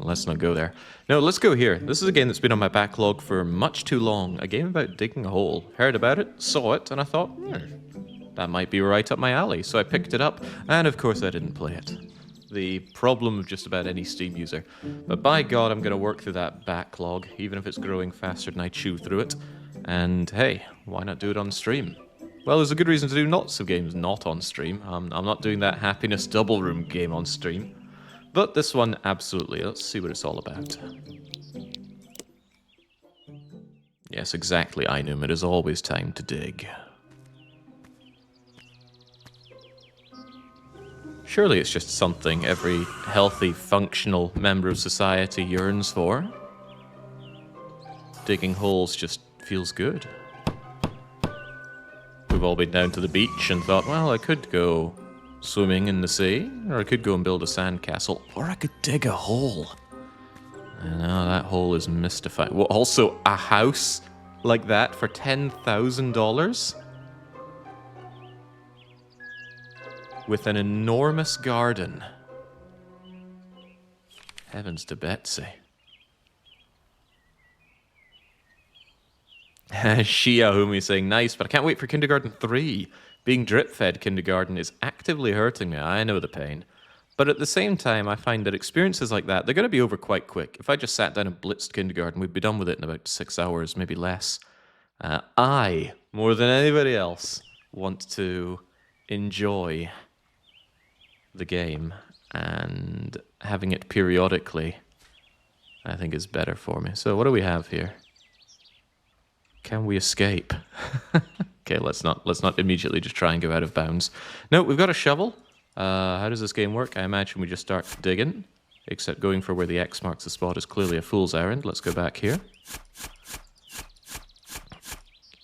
let's not go there. No, let's go here. This is a game that's been on my backlog for much too long. A game about digging a hole. Heard about it, saw it, and I thought, that might be right up my alley. So I picked it up, and of course I didn't play it. The problem of just about any Steam user. But by God, I'm going to work through that backlog, even if it's growing faster than I chew through it. And hey, why not do it on stream? Well, there's a good reason to do lots of games not on stream. I'm not doing that Happiness Double Room game on stream. But this one, absolutely. Let's see what it's all about. Yes, exactly, Ainum. It is always time to dig. Surely it's just something every healthy, functional member of society yearns for. Digging holes just feels good. We've all been down to the beach and thought, well, I could go swimming in the sea, or I could go and build a sandcastle, or I could dig a hole. And now that hole is mystified. Well, also, a house like that for $10,000? With an enormous garden. Heavens to Betsy. Shiahumi saying, nice, but I can't wait for Kindergarten 3. Being drip-fed kindergarten is actively hurting me. I know the pain. But at the same time, I find that experiences like that, they're going to be over quite quick. If I just sat down and blitzed kindergarten, we'd be done with it in about 6 hours, maybe less. I, more than anybody else, want to enjoy the game. And having it periodically, I think, is better for me. So what do we have here? Can we escape? Okay, let's not immediately just try and go out of bounds. No, we've got a shovel. How does this game work? I imagine we just start digging, except going for where the X marks the spot is clearly a fool's errand. Let's go back here.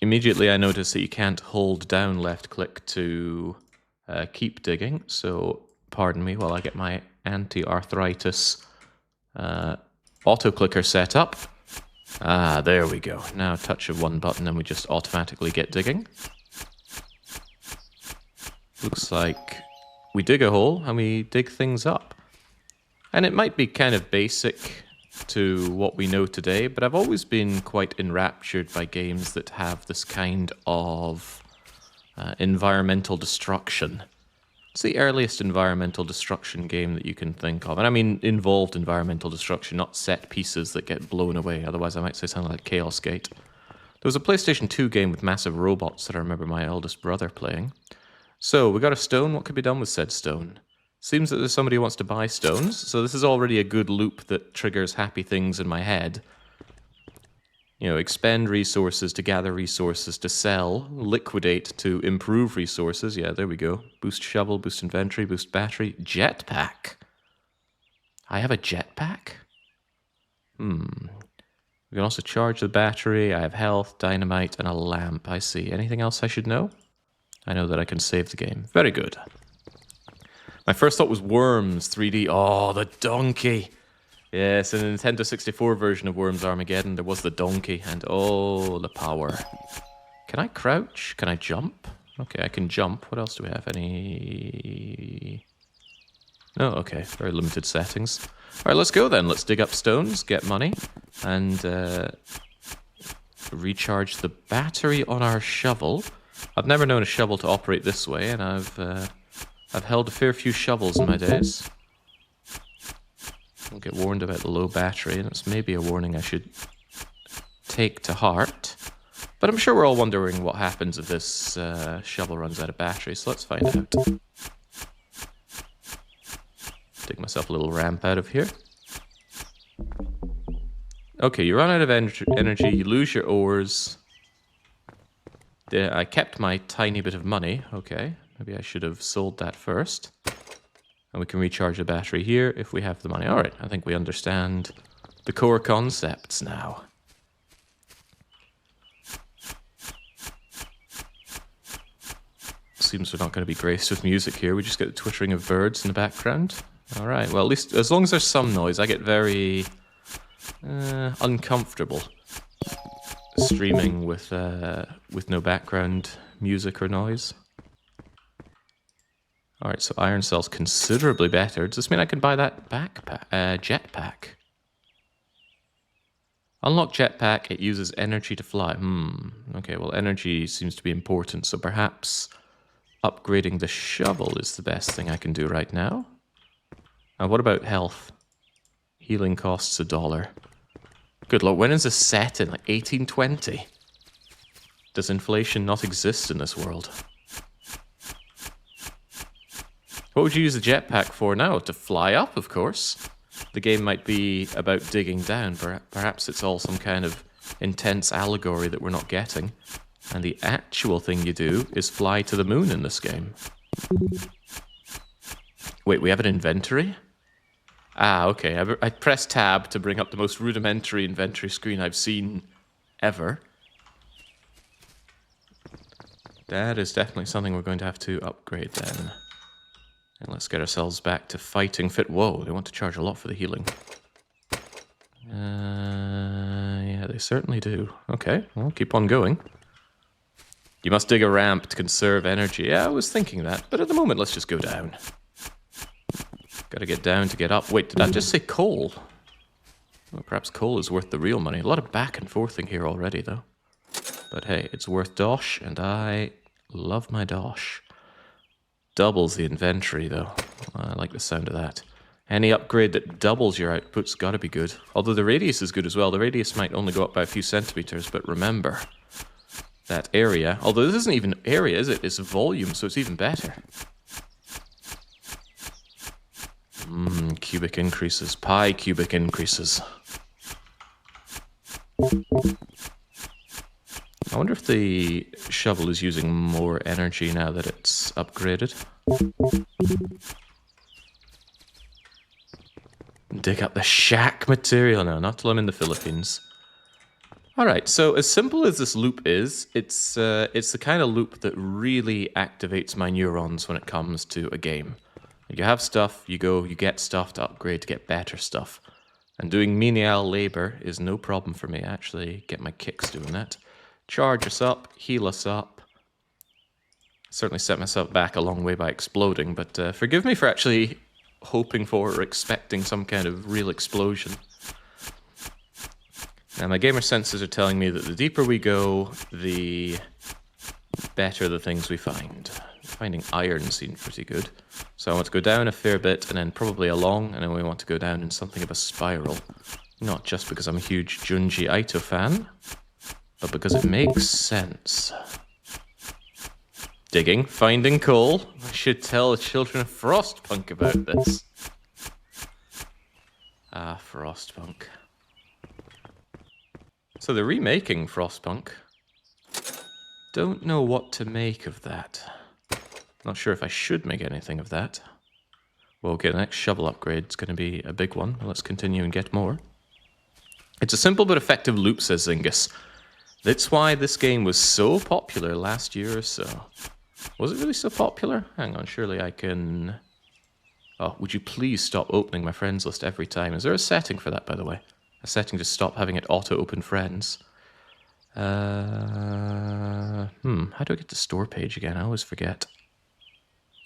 Immediately I notice that you can't hold down left click to keep digging, so pardon me while I get my anti-arthritis auto-clicker set up. Ah, there we go. Now touch of one button and we just automatically get digging. Looks like we dig a hole and we dig things up. And it might be kind of basic to what we know today, but I've always been quite enraptured by games that have this kind of environmental destruction. It's the earliest environmental destruction game that you can think of. And I mean involved environmental destruction, not set pieces that get blown away. Otherwise I might say something like Chaos Gate. There was a PlayStation 2 game with massive robots that I remember my eldest brother playing. So, we got a stone. What could be done with said stone? Seems that there's somebody who wants to buy stones. So this is already a good loop that triggers happy things in my head. You know, expend resources to gather resources to sell, liquidate to improve resources. Yeah, there we go. Boost shovel, boost inventory, boost battery. Jetpack. I have a jetpack? We can also charge the battery. I have health, dynamite, and a lamp. I see. Anything else I should know? I know that I can save the game. Very good. My first thought was Worms 3D. Oh, the donkey. Yes, in the Nintendo 64 version of Worms Armageddon, there was the donkey, and oh, the power. Can I crouch? Can I jump? Okay, I can jump. What else do we have? Any... No, okay, very limited settings. Alright, let's go then. Let's dig up stones, get money, and recharge the battery on our shovel. I've never known a shovel to operate this way, and I've held a fair few shovels in my days. Don't get warned about the low battery, and it's maybe a warning I should take to heart. But I'm sure we're all wondering what happens if this shovel runs out of battery, so let's find out. Dig myself a little ramp out of here. Okay, you run out of energy, you lose your ores. I kept my tiny bit of money. Okay, maybe I should have sold that first. And we can recharge the battery here if we have the money. Alright, I think we understand the core concepts now. Seems we're not going to be graced with music here. We just get the twittering of birds in the background. Alright, well at least as long as there's some noise, I get very uncomfortable streaming with no background music or noise. Alright, so iron cell's considerably better. Does this mean I can buy that jetpack? Unlock jetpack, it uses energy to fly. Okay, well, energy seems to be important, so perhaps upgrading the shovel is the best thing I can do right now. What about health? Healing costs $1. Good lord, when is this set in? Like 1820? Does inflation not exist in this world? What would you use the jetpack for now? To fly up, of course. The game might be about digging down. Perhaps it's all some kind of intense allegory that we're not getting. And the actual thing you do is fly to the moon in this game. Wait, we have an inventory? Ah, okay. I pressed tab to bring up the most rudimentary inventory screen I've seen ever. That is definitely something we're going to have to upgrade then. And let's get ourselves back to fighting fit. Whoa, they want to charge a lot for the healing. Yeah, they certainly do. Okay, well, keep on going. You must dig a ramp to conserve energy. Yeah, I was thinking that, but at the moment, let's just go down. Gotta get down to get up. Wait, did I just say coal? Well, perhaps coal is worth the real money. A lot of back and forthing here already, though. But hey, it's worth dosh, and I love my dosh. Doubles the inventory, though. I like the sound of that. Any upgrade that doubles your output's gotta be good. Although the radius is good as well. The radius might only go up by a few centimeters, but remember, that area, although this isn't even area, is it? It's volume, so it's even better. Cubic increases. Pi cubic increases. I wonder if the shovel is using more energy now that it's upgraded. Dig up the shack material. No, not till I'm in the Philippines. Alright, so as simple as this loop is, it's the kind of loop that really activates my neurons when it comes to a game. You have stuff, you go, you get stuff to upgrade to get better stuff. And doing menial labor is no problem for me. I actually get my kicks doing that. Charge us up, heal us up. Certainly set myself back a long way by exploding, but forgive me for actually hoping for or expecting some kind of real explosion. Now my gamer senses are telling me that the deeper we go, the better the things we find. Finding iron seems pretty good. So I want to go down a fair bit and then probably along, and then we want to go down in something of a spiral. Not just because I'm a huge Junji Ito fan, but because it makes sense. Digging, finding coal. I should tell the children of Frostpunk about this. Ah, Frostpunk. So they're remaking Frostpunk. Don't know what to make of that. Not sure if I should make anything of that. Well, okay, the next shovel upgrade is going to be a big one. Let's continue and get more. It's a simple but effective loop, says Zingus. That's why this game was so popular last year or so. Was it really so popular? Hang on, surely I can... Oh, would you please stop opening my friends list every time? Is there a setting for that, by the way? A setting to stop having it auto-open friends? How do I get to store page again? I always forget.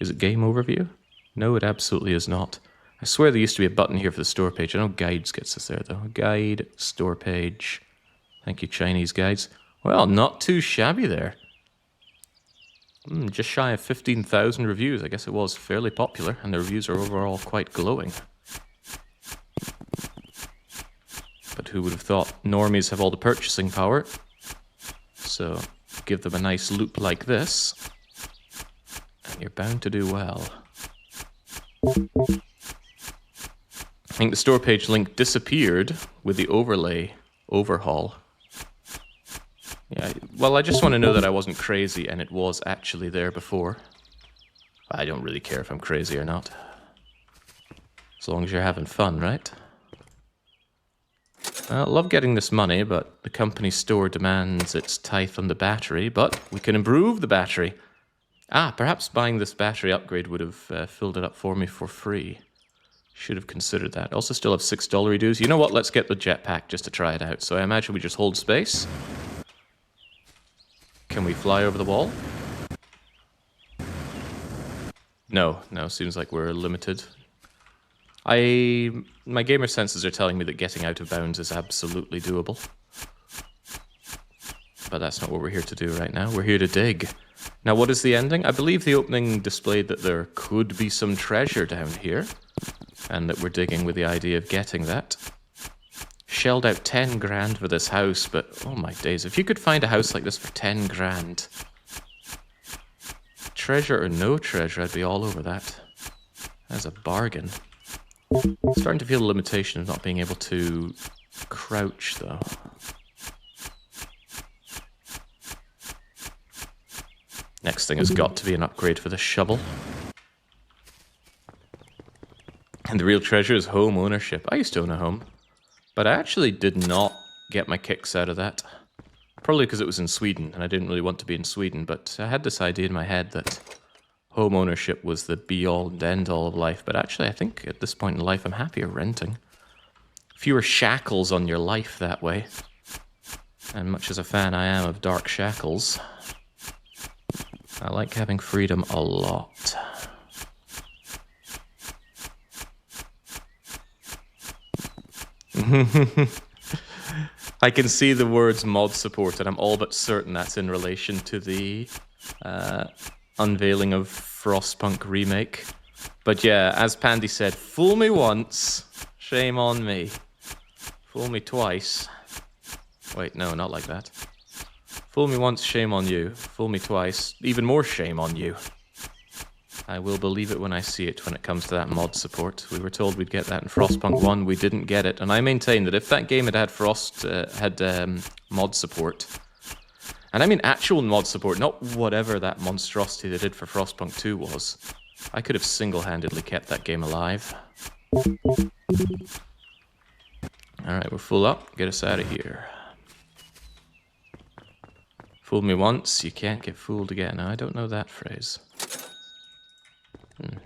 Is it game overview? No, it absolutely is not. I swear there used to be a button here for the store page. I know guides gets us there, though. Guide, store page. Thank you, Chinese guides. Well, not too shabby there. Just shy of 15,000 reviews. I guess it was fairly popular, and the reviews are overall quite glowing. But who would have thought normies have all the purchasing power? So, give them a nice loop like this, and you're bound to do well. I think the store page link disappeared with the overlay overhaul. Yeah, well, I just want to know that I wasn't crazy and it was actually there before. I don't really care if I'm crazy or not. As long as you're having fun, right? I love getting this money, but the company store demands its tithe on the battery, but we can improve the battery. Ah, perhaps buying this battery upgrade would have filled it up for me for free. Should have considered that. Also still have $6 dues. You know what? Let's get the jetpack just to try it out. So I imagine we just hold space. Can we fly over the wall? No, seems like we're limited. My gamer senses are telling me that getting out of bounds is absolutely doable. But that's not what we're here to do right now. We're here to dig. Now, what is the ending? I believe the opening displayed that there could be some treasure down here, and that we're digging with the idea of getting that. Shelled out 10 grand for this house, but oh my days, if you could find a house like this for 10 grand, treasure or no treasure, I'd be all over that. That's a bargain. Starting to feel the limitation of not being able to crouch, though. Next thing has got to be an upgrade for the shovel. And the real treasure is home ownership. I used to own a home, but I actually did not get my kicks out of that. Probably because it was in Sweden, and I didn't really want to be in Sweden, but I had this idea in my head that home ownership was the be-all and end-all of life, but actually I think at this point in life I'm happier renting. Fewer shackles on your life that way. And much as a fan I am of dark shackles, I like having freedom a lot. I can see the words mod support, and I'm all but certain that's in relation to the unveiling of Frostpunk Remake. But yeah, as Pandy said, fool me once, shame on me. Fool me twice. Wait, no, not like that. Fool me once, shame on you. Fool me twice, even more shame on you. I will believe it when I see it when it comes to that mod support. We were told we'd get that in Frostpunk 1, we didn't get it. And I maintain that if that game had mod support, and I mean actual mod support, not whatever that monstrosity they did for Frostpunk 2 was, I could have single-handedly kept that game alive. Alright, we're full up. Get us out of here. Fooled me once, you can't get fooled again. I don't know that phrase.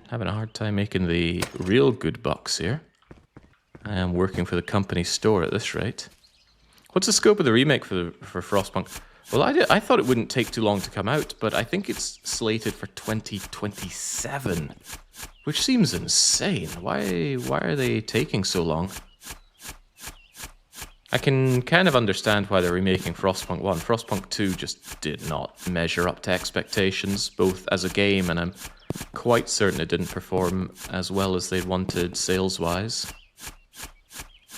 Having a hard time making the real good bucks here. I am working for the company store at this rate. What's the scope of the remake for Frostpunk? Well, I thought it wouldn't take too long to come out, but I think it's slated for 2027, which seems insane. Why are they taking so long? I can kind of understand why they're remaking Frostpunk 1. Frostpunk 2 just did not measure up to expectations, both as a game, and I'm quite certain it didn't perform as well as they'd wanted sales-wise.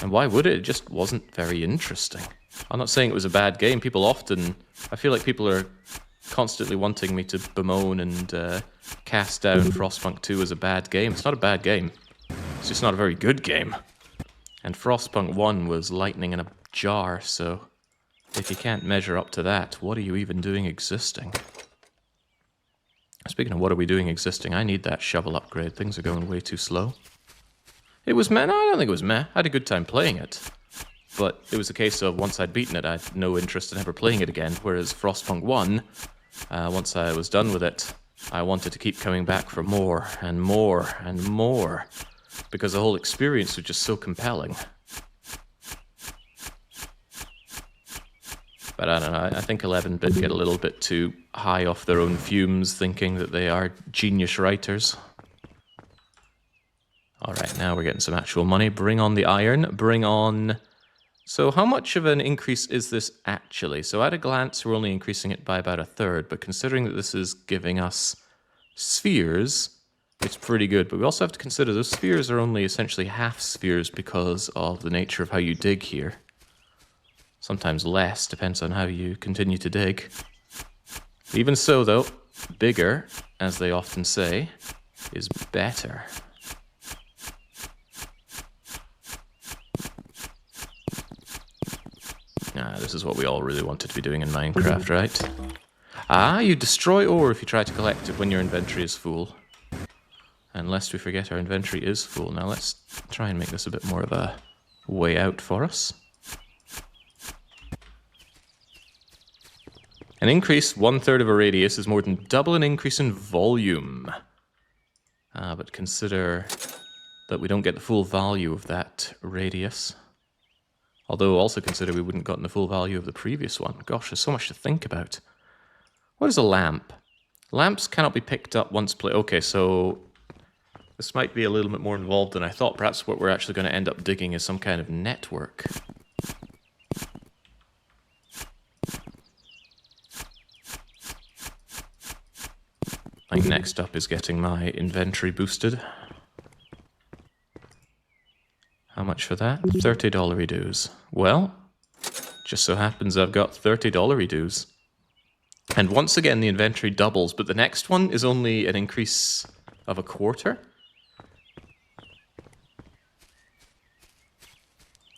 And why would it? It just wasn't very interesting. I'm not saying it was a bad game. I feel like people are constantly wanting me to bemoan and cast down Frostpunk 2 as a bad game. It's not a bad game. It's just not a very good game. And Frostpunk 1 was lightning in a jar, so if you can't measure up to that, what are you even doing existing? Speaking of what are we doing existing, I need that shovel upgrade. Things are going way too slow. It was meh? No, I don't think it was meh. I had a good time playing it. But it was a case of once I'd beaten it, I had no interest in ever playing it again. Whereas Frostpunk 1, once I was done with it, I wanted to keep coming back for more and more and more. Because the whole experience was just so compelling. But I don't know, I think 11-bit get a little bit too high off their own fumes, thinking that they are genius writers. Alright, now we're getting some actual money. Bring on the iron, bring on... So how much of an increase is this actually? So at a glance, we're only increasing it by about a third, but considering that this is giving us spheres... It's pretty good, but we also have to consider those spheres are only essentially half spheres because of the nature of how you dig here. Sometimes less, depends on how you continue to dig. Even so, though, bigger, as they often say, is better. This is what we all really wanted to be doing in Minecraft, right? You destroy ore if you try to collect it when your inventory is full. And lest we forget, our inventory is full. Now let's try and make this a bit more of a way out for us. An increase 1/3 of a radius is more than double an increase in volume. But consider that we don't get the full value of that radius. Although also consider we wouldn't gotten the full value of the previous one. Gosh, there's so much to think about. What is a lamp? Lamps cannot be picked up once placed. Okay, so... This might be a little bit more involved than I thought. Perhaps what we're actually going to end up digging is some kind of network. I think next up is getting my inventory boosted. How much for that? $30 dues. Well, just so happens I've got $30 dues. And once again the inventory doubles, but the next one is only an increase of a quarter.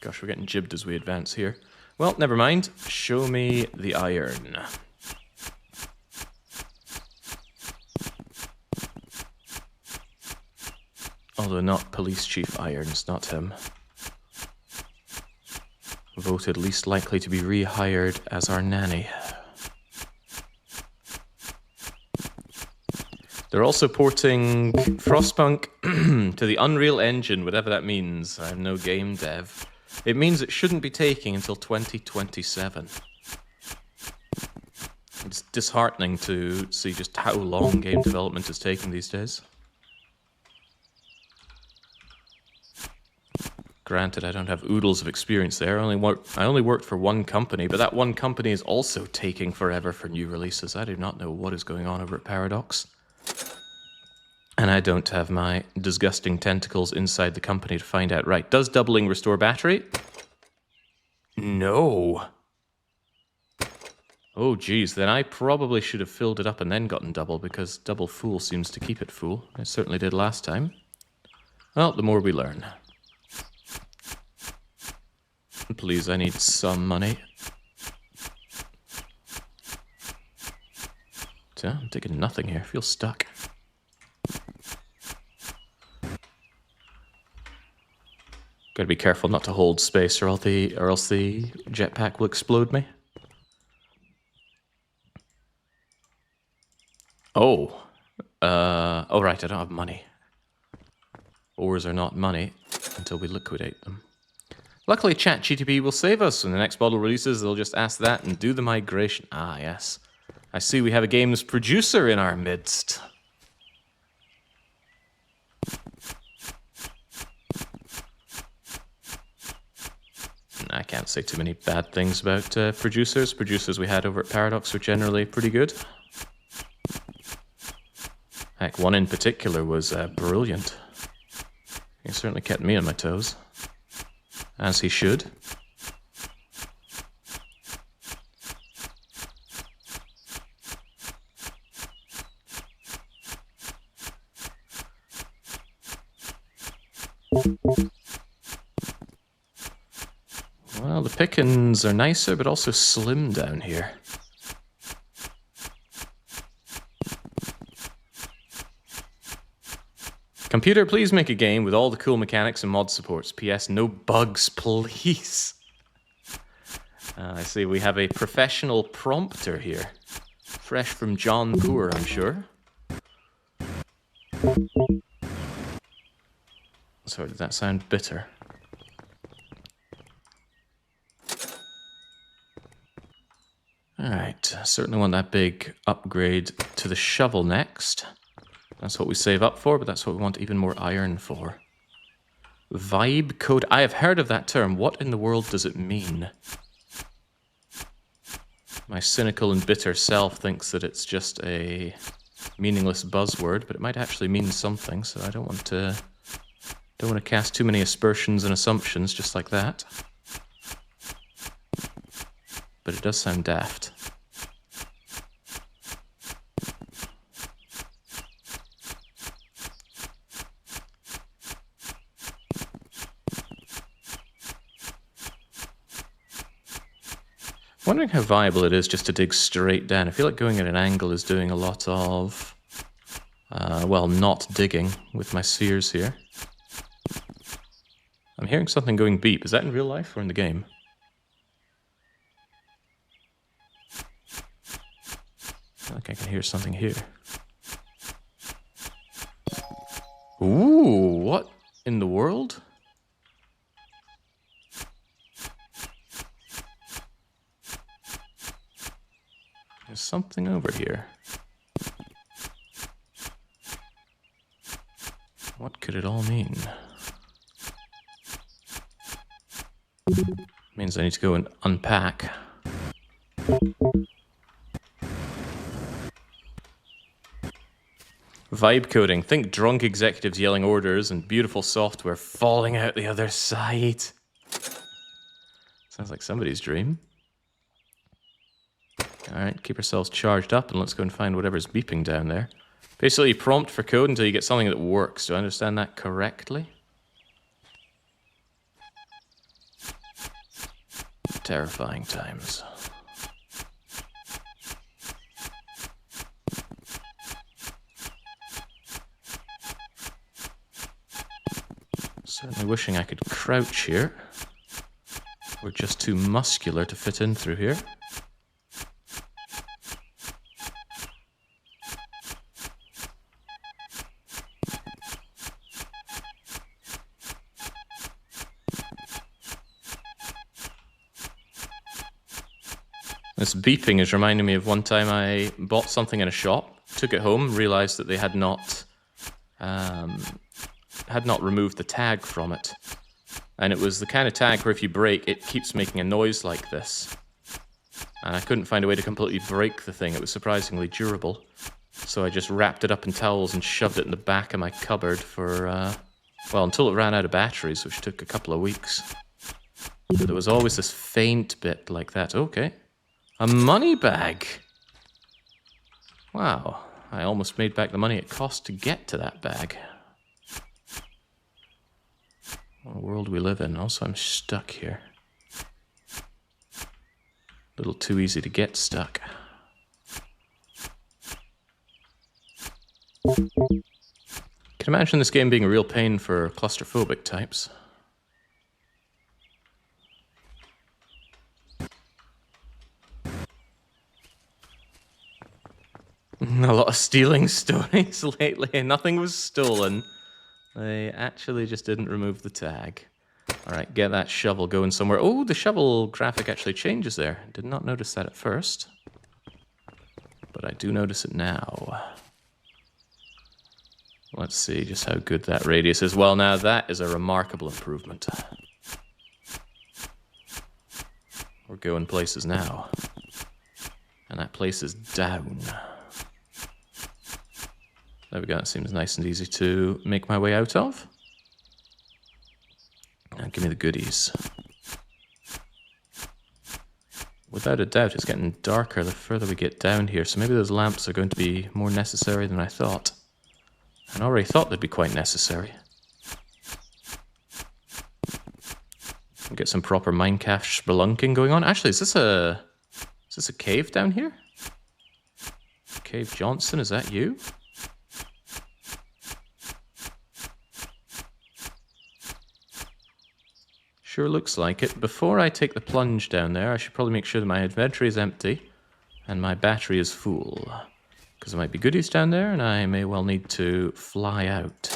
Gosh, we're getting jibbed as we advance here. Well, never mind. Show me the iron. Although not Police Chief Irons, not him. Voted least likely to be rehired as our nanny. They're also porting Frostpunk to the Unreal Engine, whatever that means. I'm no game dev. It means it shouldn't be taking until 2027. It's disheartening to see just how long game development is taking these days. Granted, I don't have oodles of experience there. I only worked for one company, but that one company is also taking forever for new releases. I do not know what is going on over at Paradox. And I don't have my disgusting tentacles inside the company to find out. Right, does doubling restore battery? No. Oh, geez, then I probably should have filled it up and then gotten double, because double full seems to keep it full. It certainly did last time. Well, the more we learn. Please, I need some money. So, I'm taking nothing here. I feel stuck. Gotta be careful not to hold space, or else the jetpack will explode me. Oh. Oh, right, I don't have money. Ores are not money until we liquidate them. Luckily, ChatGTP will save us. When the next model releases, they'll just ask that and do the migration. Ah, yes. I see we have a games producer in our midst. I can't say too many bad things about producers. Producers we had over at Paradox were generally pretty good. Heck, one in particular was brilliant. He certainly kept me on my toes. As he should. Well, the pickings are nicer, but also slim down here. Computer, please make a game with all the cool mechanics and mod supports. P.S. No bugs, please. I see we have a professional prompter here. Fresh from John Poor, I'm sure. Sorry, did that sound bitter? Alright, certainly want that big upgrade to the shovel next. That's what we save up for, but that's what we want even more iron for. Vibe code. I have heard of that term. What in the world does it mean? My cynical and bitter self thinks that it's just a meaningless buzzword, but it might actually mean something, so I don't want to cast too many aspersions and assumptions just like that. But it does sound daft. Wondering how viable it is just to dig straight down. I feel like going at an angle is doing a lot of, well, not digging with my spheres here. I'm hearing something going beep. Is that in real life or in the game? I feel like I can hear something here. Ooh, what in the world? There's something over here. What could it all mean? Means I need to go and unpack. Vibe coding. Think drunk executives yelling orders and beautiful software falling out the other side. Sounds like somebody's dream. Alright, keep ourselves charged up and let's go and find whatever's beeping down there. Basically, prompt for code until you get something that works. Do I understand that correctly? Terrifying times. Certainly wishing I could crouch here. We're just too muscular to fit in through here. This beeping is reminding me of one time I bought something in a shop, took it home, realized that they had not removed the tag from it. And it was the kind of tag where if you break, it keeps making a noise like this. And I couldn't find a way to completely break the thing. It was surprisingly durable. So I just wrapped it up in towels and shoved it in the back of my cupboard for, well, until it ran out of batteries, which took a couple of weeks. But there was always this faint bit like that. Okay. A money bag! Wow, I almost made back the money it cost to get to that bag. What a world we live in. Also, I'm stuck here. A little too easy to get stuck. Can imagine this game being a real pain for claustrophobic types. A lot of stealing stories lately. Nothing was stolen. They actually just didn't remove the tag. Alright, get that shovel going somewhere. Oh, the shovel graphic actually changes there. Did not notice that at first. But I do notice it now. Let's see just how good that radius is. Well, now that is a remarkable improvement. We're going places now. And that place is down. There we go, that seems nice and easy to make my way out of. Now give me the goodies. Without a doubt, it's getting darker the further we get down here, so maybe those lamps are going to be more necessary than I thought. I already thought they'd be quite necessary. Get some proper Minecraft spelunking going on. Actually, is this a cave down here? Cave Johnson, is that you? Sure looks like it. Before I take the plunge down there, I should probably make sure that my inventory is empty and my battery is full. Because there might be goodies down there and I may well need to fly out.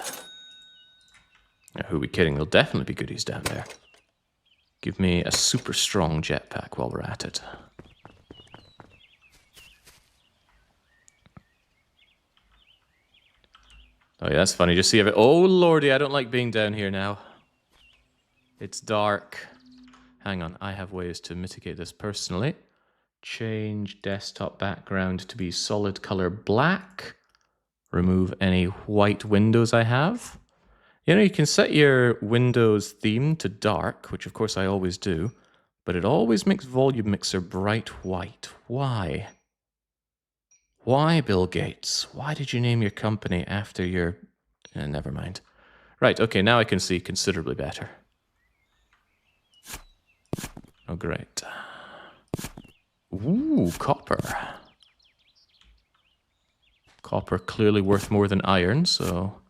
Now, who are we kidding? There'll definitely be goodies down there. Give me a super strong jetpack while we're at it. Oh yeah, that's funny. Just see everything. Oh lordy, I don't like being down here now. It's dark. Hang on, I have ways to mitigate this personally. Change desktop background to be solid color black. Remove any white windows I have. You know, you can set your Windows theme to dark, which of course I always do, but it always makes Volume Mixer bright white. Why? Why, Bill Gates? Why did you name your company after your... never mind. Right, okay, now I can see considerably better. Oh, great. Ooh, copper. Copper clearly worth more than iron, so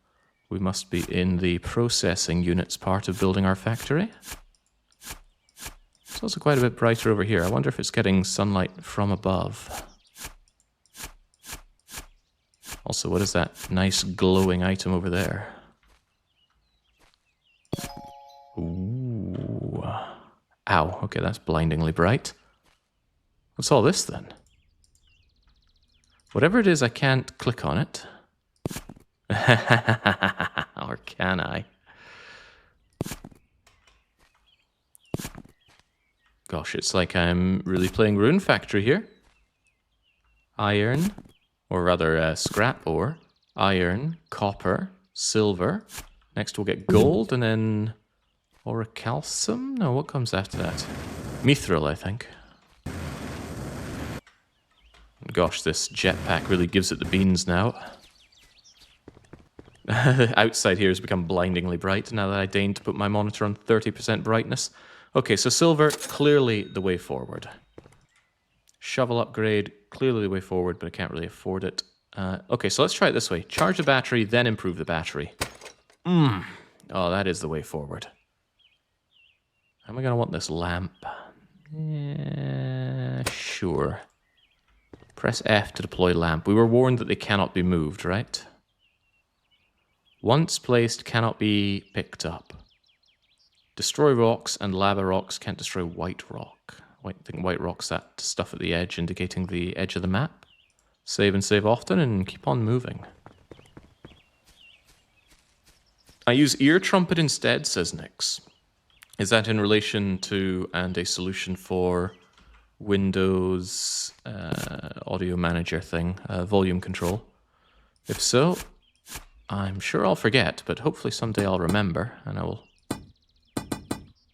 we must be in the processing units part of building our factory. It's also quite a bit brighter over here. I wonder if it's getting sunlight from above. Also, what is that nice glowing item over there? Ooh. Ow, okay, that's blindingly bright. What's all this then? Whatever it is, I can't click on it. Or can I? Gosh, it's like I'm really playing Rune Factory here. Iron, or rather scrap ore, iron, copper, silver. Next we'll get gold, and then orichalcum? No, what comes after that? Mithril, I think. Gosh, this jetpack really gives it the beans now. Outside here has become blindingly bright now that I deigned to put my monitor on 30% brightness. Okay, so silver, clearly the way forward. Shovel upgrade, clearly the way forward, but I can't really afford it. Okay, so let's try it this way. Charge the battery, then improve the battery. Oh, that is the way forward. How am I going to want this lamp? Sure. Press F to deploy lamp. We were warned that they cannot be moved, right? Once placed, cannot be picked up. Destroy rocks and lava rocks can't destroy white rock. I think white rock's that stuff at the edge indicating the edge of the map. Save and save often and keep on moving. I use ear trumpet instead, says Nix. Is that in relation to and a solution for Windows audio manager thing, volume control? If so, I'm sure I'll forget, but hopefully someday I'll remember and I will...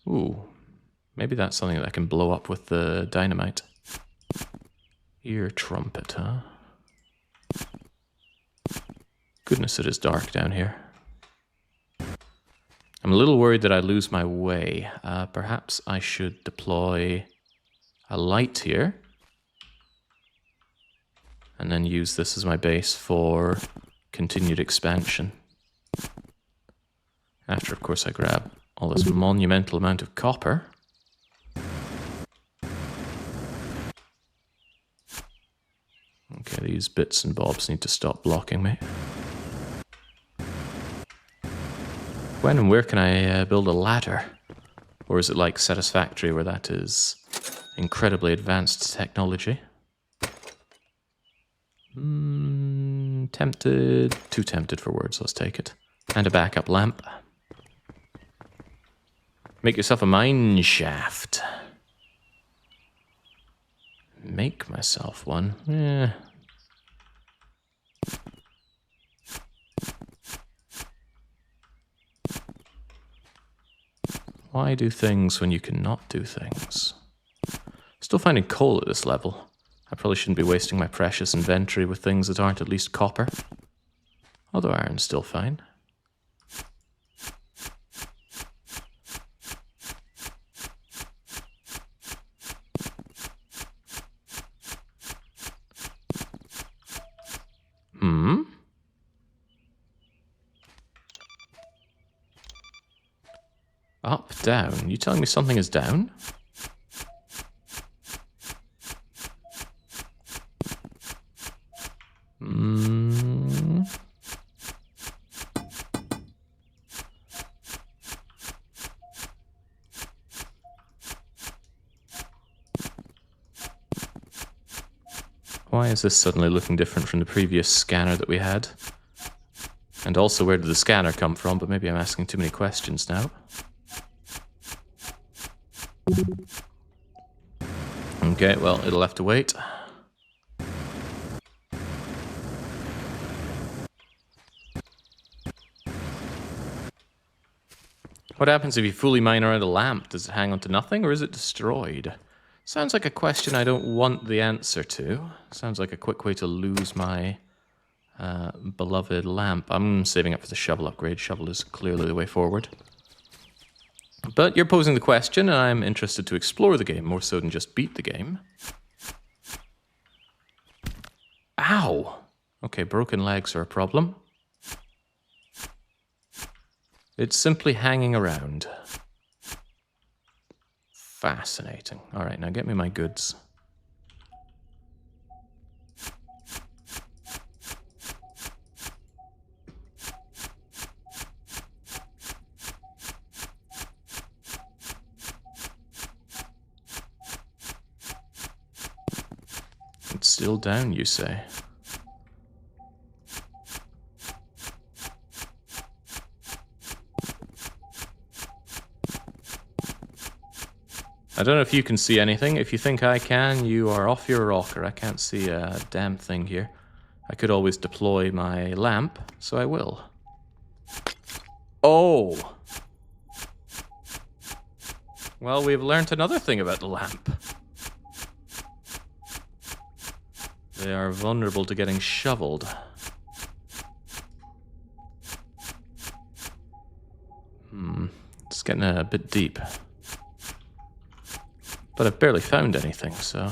Ooh, maybe that's something that I can blow up with the dynamite. Ear trumpet, huh? Goodness, it is dark down here. I'm a little worried that I lose my way. Perhaps I should deploy a light here. And then use this as my base for continued expansion. After, of course, I grab all this monumental amount of copper. Okay, these bits and bobs need to stop blocking me. When and where can I build a ladder? Or is it like Satisfactory where that is incredibly advanced technology? Tempted. Too tempted for words, let's take it. And a backup lamp. Make yourself a mine shaft. Make myself one? Eh. Why do things when you cannot do things? Still finding coal at this level. I probably shouldn't be wasting my precious inventory with things that aren't at least copper. Although iron's still fine. Up, down. You telling me something is down? Why is this suddenly looking different from the previous scanner that we had? And also, where did the scanner come from? But maybe I'm asking too many questions now. Okay, well, it'll have to wait. What happens if you fully mine around a lamp? Does it hang on to nothing, or is it destroyed? Sounds like a question I don't want the answer to. Sounds like a quick way to lose my beloved lamp. I'm saving up for the shovel upgrade. Shovel is clearly the way forward. But you're posing the question, and I'm interested to explore the game more so than just beat the game. Ow! Okay, broken legs are a problem. It's simply hanging around. Fascinating. Alright, now get me my goods. It's still down, you say? I don't know if you can see anything. If you think I can, you are off your rocker. I can't see a damn thing here. I could always deploy my lamp, so I will. Oh! Well, we've learnt another thing about the lamp. They are vulnerable to getting shoveled. It's getting a bit deep. But I've barely found anything, so...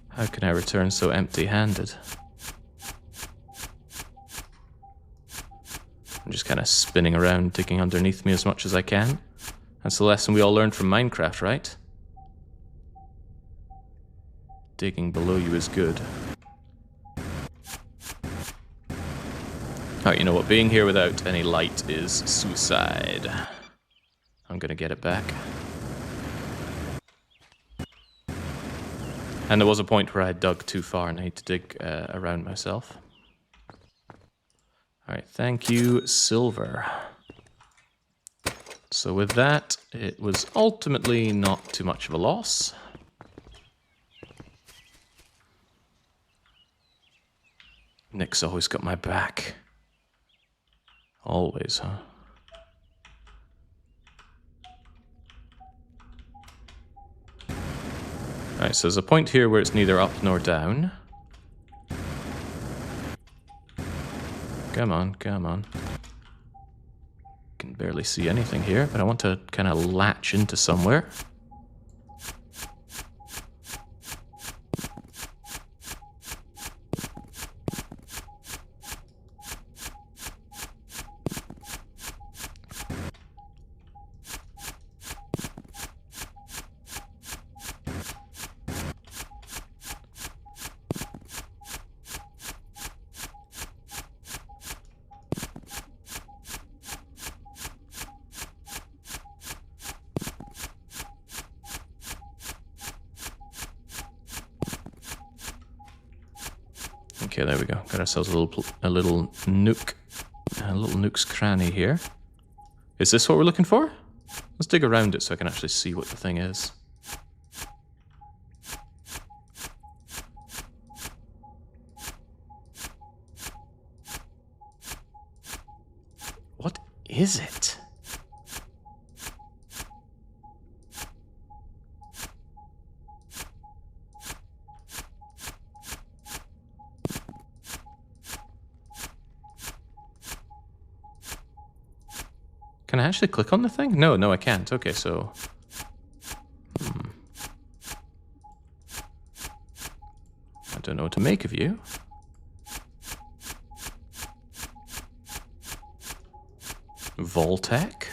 How can I return so empty-handed? I'm just kind of spinning around, digging underneath me as much as I can. That's the lesson we all learned from Minecraft, right? Digging below you is good. Oh, you know what? Being here without any light is suicide. I'm gonna get it back. And there was a point where I dug too far and I need to dig around myself. Alright, thank you, silver. So with that, it was ultimately not too much of a loss. Nick's always got my back. Always, huh? Alright, so there's a point here where it's neither up nor down. Come on, come on. Can barely see anything here, but I want to kind of latch into somewhere. Okay, there we go. Got ourselves a little nook, a little nook's cranny here. Is this what we're looking for? Let's dig around it so I can actually see what the thing is. What is it? Can I actually click on the thing? No, I can't. Okay, so... I don't know what to make of you. Voltec?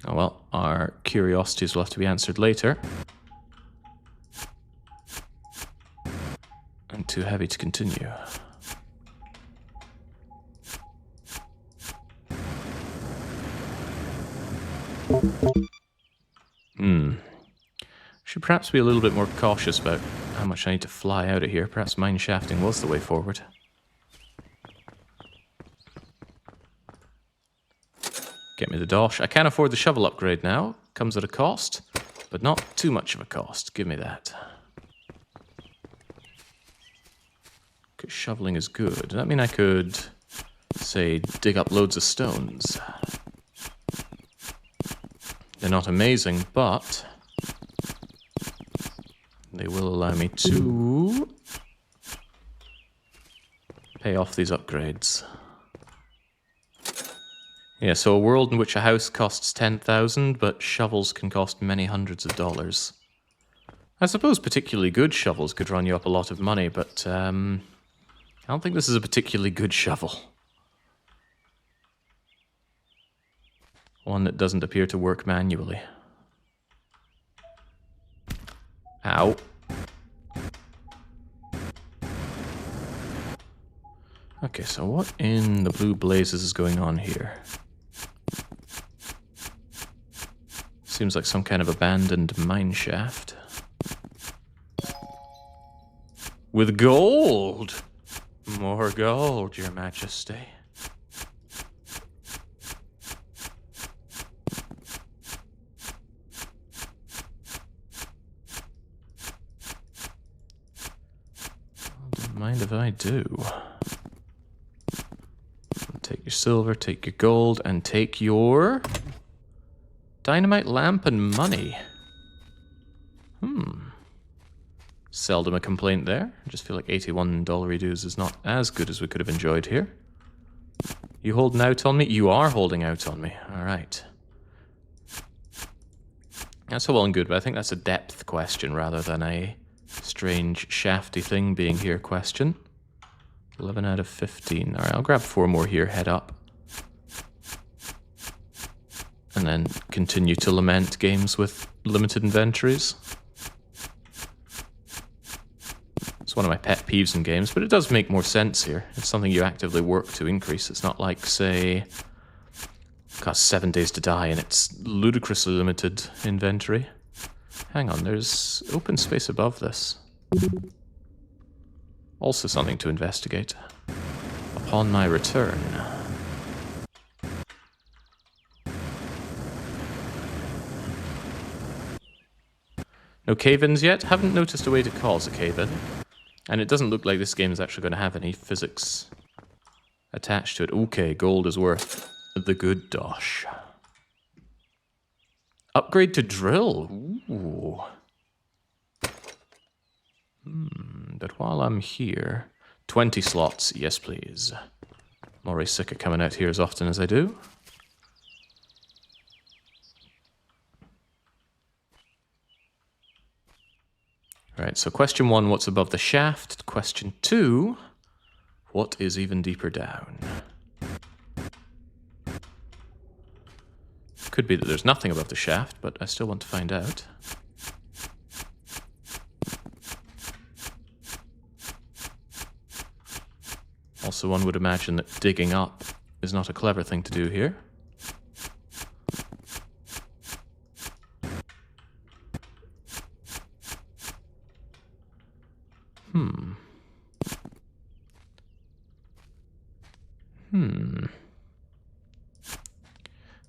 Oh well, our curiosities will have to be answered later. And too heavy to continue. Should perhaps be a little bit more cautious about how much I need to fly out of here. Perhaps mine shafting was the way forward. Get me the dosh. I can't afford the shovel upgrade now. Comes at a cost, but not too much of a cost. Give me that. Okay, shoveling is good. Does that mean I could, say, dig up loads of stones? They're not amazing, but they will allow me to pay off these upgrades. Yeah, so a world in which a house costs 10,000, but shovels can cost many hundreds of dollars. I suppose particularly good shovels could run you up a lot of money, but I don't think this is a particularly good shovel. One that doesn't appear to work manually. Ow. Okay, so what in the blue blazes is going on here? Seems like some kind of abandoned mine shaft. With gold! More gold, Your Majesty. Don't mind if I do. Take your silver, take your gold, and take your dynamite lamp and money. Seldom a complaint there. I just feel like 81 dollary dues is not as good as we could have enjoyed here. You holding out on me? You are holding out on me. Alright. That's all well and good, but I think that's a depth question rather than a strange shafty thing being here question. 11 out of 15. Alright, I'll grab 4 more here, head up. And then continue to lament games with limited inventories. It's one of my pet peeves in games, but it does make more sense here. It's something you actively work to increase. It's not like, say, costs 7 days to die and it's ludicrously limited inventory. Hang on, there's open space above this. Also something to investigate. Upon my return. No cave-ins yet? Haven't noticed a way to cause a cave-in. And it doesn't look like this game is actually going to have any physics attached to it. Okay, gold is worth the good dosh. Upgrade to drill. Ooh. But while I'm here... 20 slots, yes please. I'm already sick of coming out here as often as I do. Right, so question 1, what's above the shaft? Question 2, what is even deeper down? Could be that there's nothing above the shaft, but I still want to find out. Also, one would imagine that digging up is not a clever thing to do here.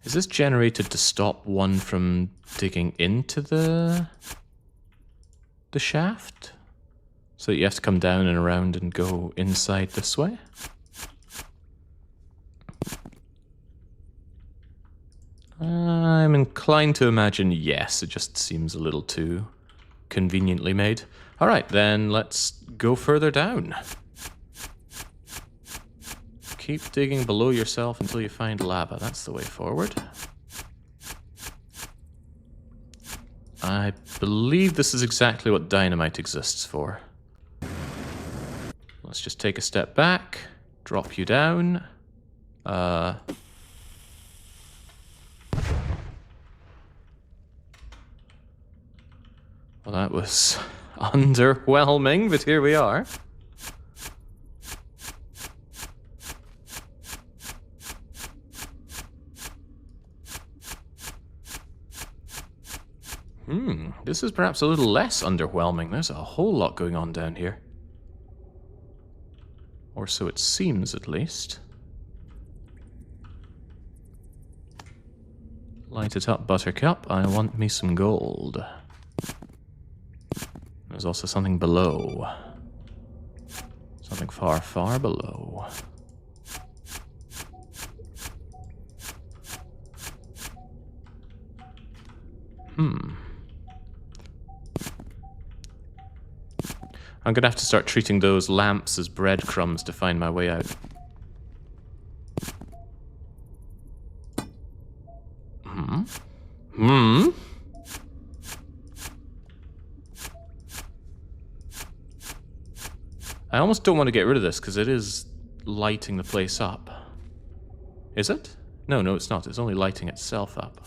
Is this generated to stop one from digging into the shaft? So that you have to come down and around and go inside this way? I'm inclined to imagine yes, it just seems a little too conveniently made. Alright, then let's go further down. Keep digging below yourself until you find lava. That's the way forward. I believe this is exactly what dynamite exists for. Let's just take a step back, drop you down. Well, that was underwhelming, but here we are. This is perhaps a little less underwhelming. There's a whole lot going on down here. Or so it seems, at least. Light it up, Buttercup. I want me some gold. There's also something below. Something far, far below. I'm gonna have to start treating those lamps as breadcrumbs to find my way out. I almost don't want to get rid of this because it is lighting the place up. Is it? No, it's not. It's only lighting itself up.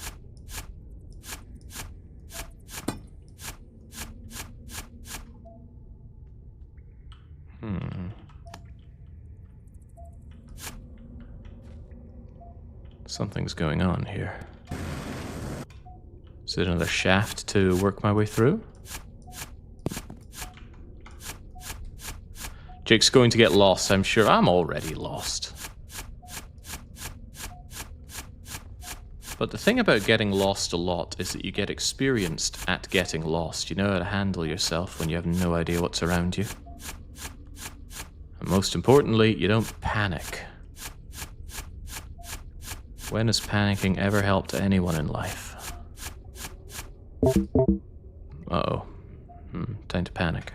Something's going on here. Is it another shaft to work my way through? Jake's going to get lost, I'm sure. I'm already lost. But the thing about getting lost a lot is that you get experienced at getting lost. You know how to handle yourself when you have no idea what's around you. And most importantly, you don't panic. When has panicking ever helped anyone in life? Uh-oh. Time to panic.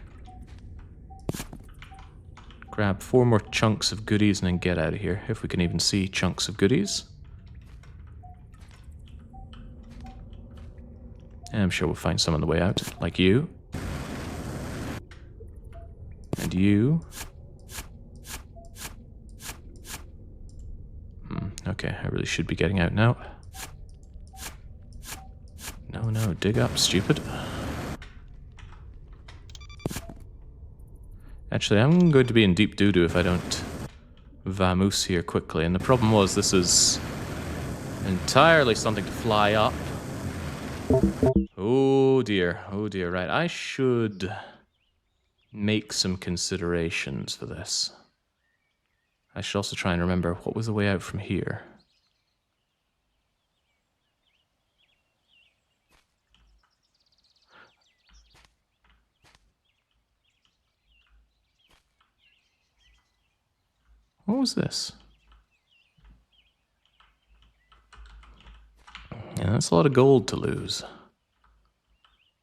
Grab 4 more chunks of goodies and then get out of here, if we can even see chunks of goodies. And I'm sure we'll find some on the way out, like you. And you. Okay, I really should be getting out now. No, dig up, stupid. Actually, I'm going to be in deep doo-doo if I don't vamoose here quickly. And the problem was this is entirely something to fly up. Oh dear, right. I should make some considerations for this. I should also try and remember what was the way out from here. What was this? Yeah, that's a lot of gold to lose.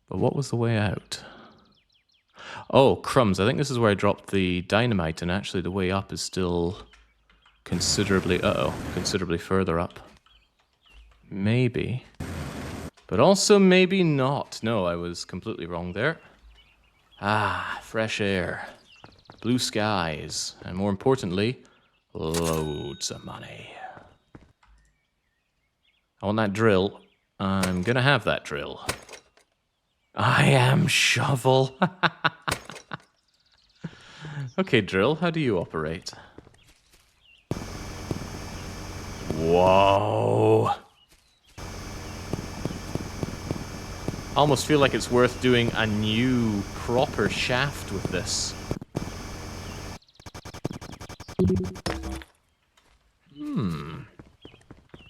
But what was the way out? Oh, crumbs. I think this is where I dropped the dynamite, and actually the way up is still considerably... considerably further up. Maybe. But also maybe not. No, I was completely wrong there. Ah, fresh air. Blue skies. And more importantly, loads of money. I want that drill. I'm gonna have that drill. I am shovel. Okay, drill, how do you operate? Whoa. I almost feel like it's worth doing a new proper shaft with this.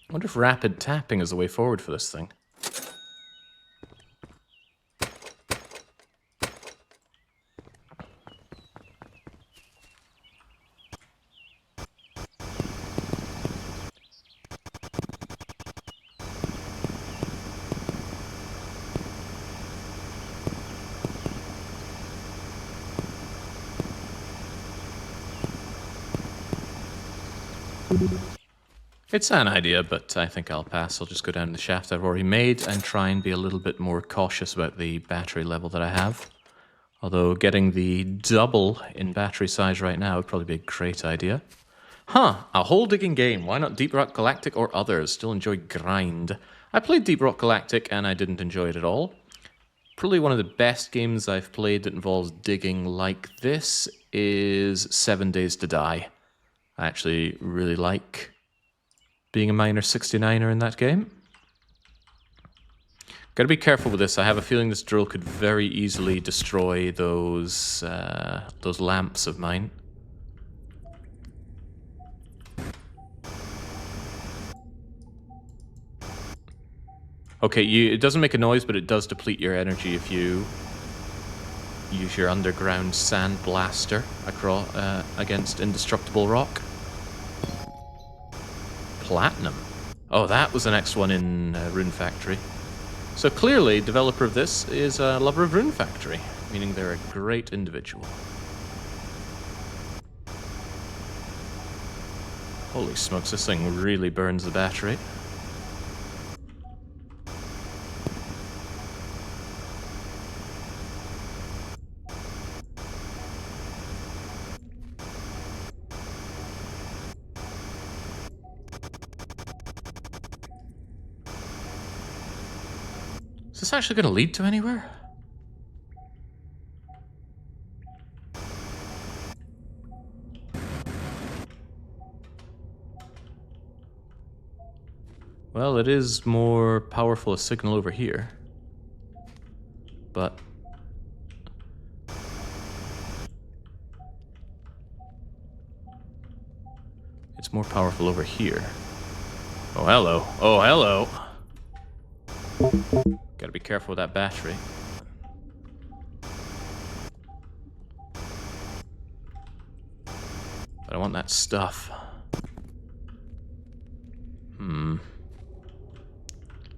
I wonder if rapid tapping is the way forward for this thing. It's an idea, but I think I'll pass. I'll just go down the shaft I've already made and try and be a little bit more cautious about the battery level that I have. Although getting the double in battery size right now would probably be a great idea. Huh, a hole digging game. Why not Deep Rock Galactic or others? Still enjoy grind. I played Deep Rock Galactic and I didn't enjoy it at all. Probably one of the best games I've played that involves digging like this is 7 Days to Die. I actually really like being a minor 69er in that game. Gotta be careful with this. I have a feeling this drill could very easily destroy those lamps of mine. Okay, it doesn't make a noise, but it does deplete your energy if you use your underground sand blaster against indestructible rock. Platinum. Oh, that was the next one in Rune Factory. So clearly, developer of this is a lover of Rune Factory, meaning they're a great individual. Holy smokes, this thing really burns the battery. Is this actually going to lead to anywhere? Well, it is more powerful a signal over here. But It's more powerful over here. Oh, hello. Oh, hello. Gotta be careful with that battery. But I want that stuff.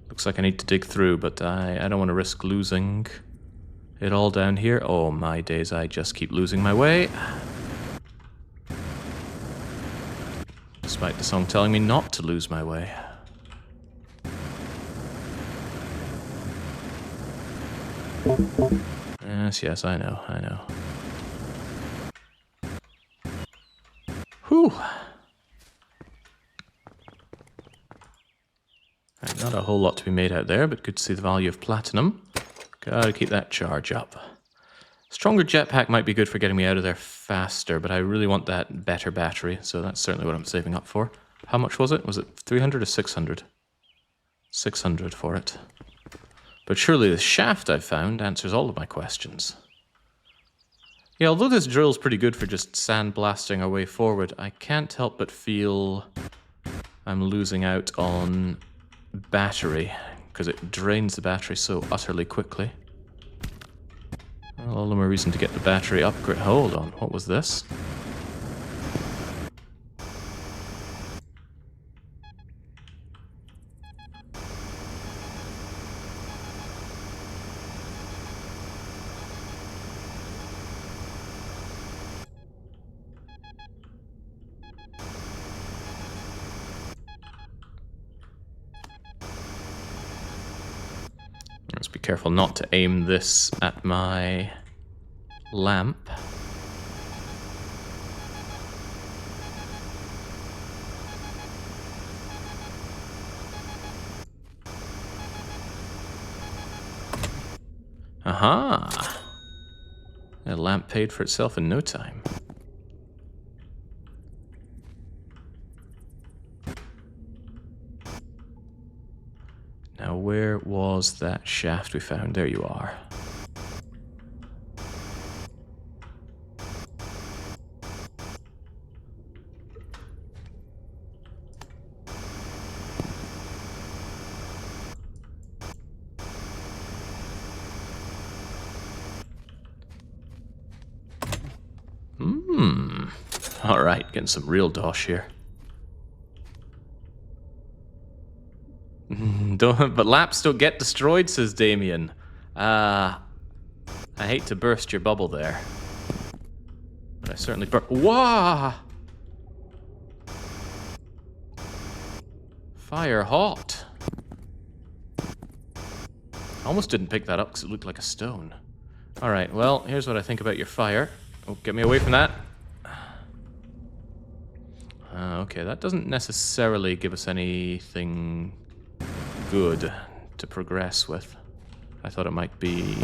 Looks like I need to dig through, but I don't want to risk losing it all down here. Oh my days, I just keep losing my way. Despite the song telling me not to lose my way. Yes, I know. Whew. Right, not a whole lot to be made out there, but good to see the value of platinum. Gotta keep that charge up. Stronger jetpack might be good for getting me out of there faster, but I really want that better battery, so that's certainly what I'm saving up for. How much was it? Was it 300 or 600? 600 for it. But surely the shaft I've found answers all of my questions. Yeah, although this drill's pretty good for just sandblasting our way forward, I can't help but feel I'm losing out on battery, because it drains the battery so utterly quickly. Well, all the more reason to get the battery upgrade. Hold on, what was this? Let's be careful not to aim this at my lamp. Aha! The lamp paid for itself in no time. Now, where was that shaft we found? There you are. Alright, getting some real dosh here. But laps don't get destroyed, says Damien. I hate to burst your bubble there. But I certainly Wah! Fire hot. Almost didn't pick that up because it looked like a stone. Alright, well, here's what I think about your fire. Oh, get me away from that. Okay, that doesn't necessarily give us anything good to progress with. I thought it might be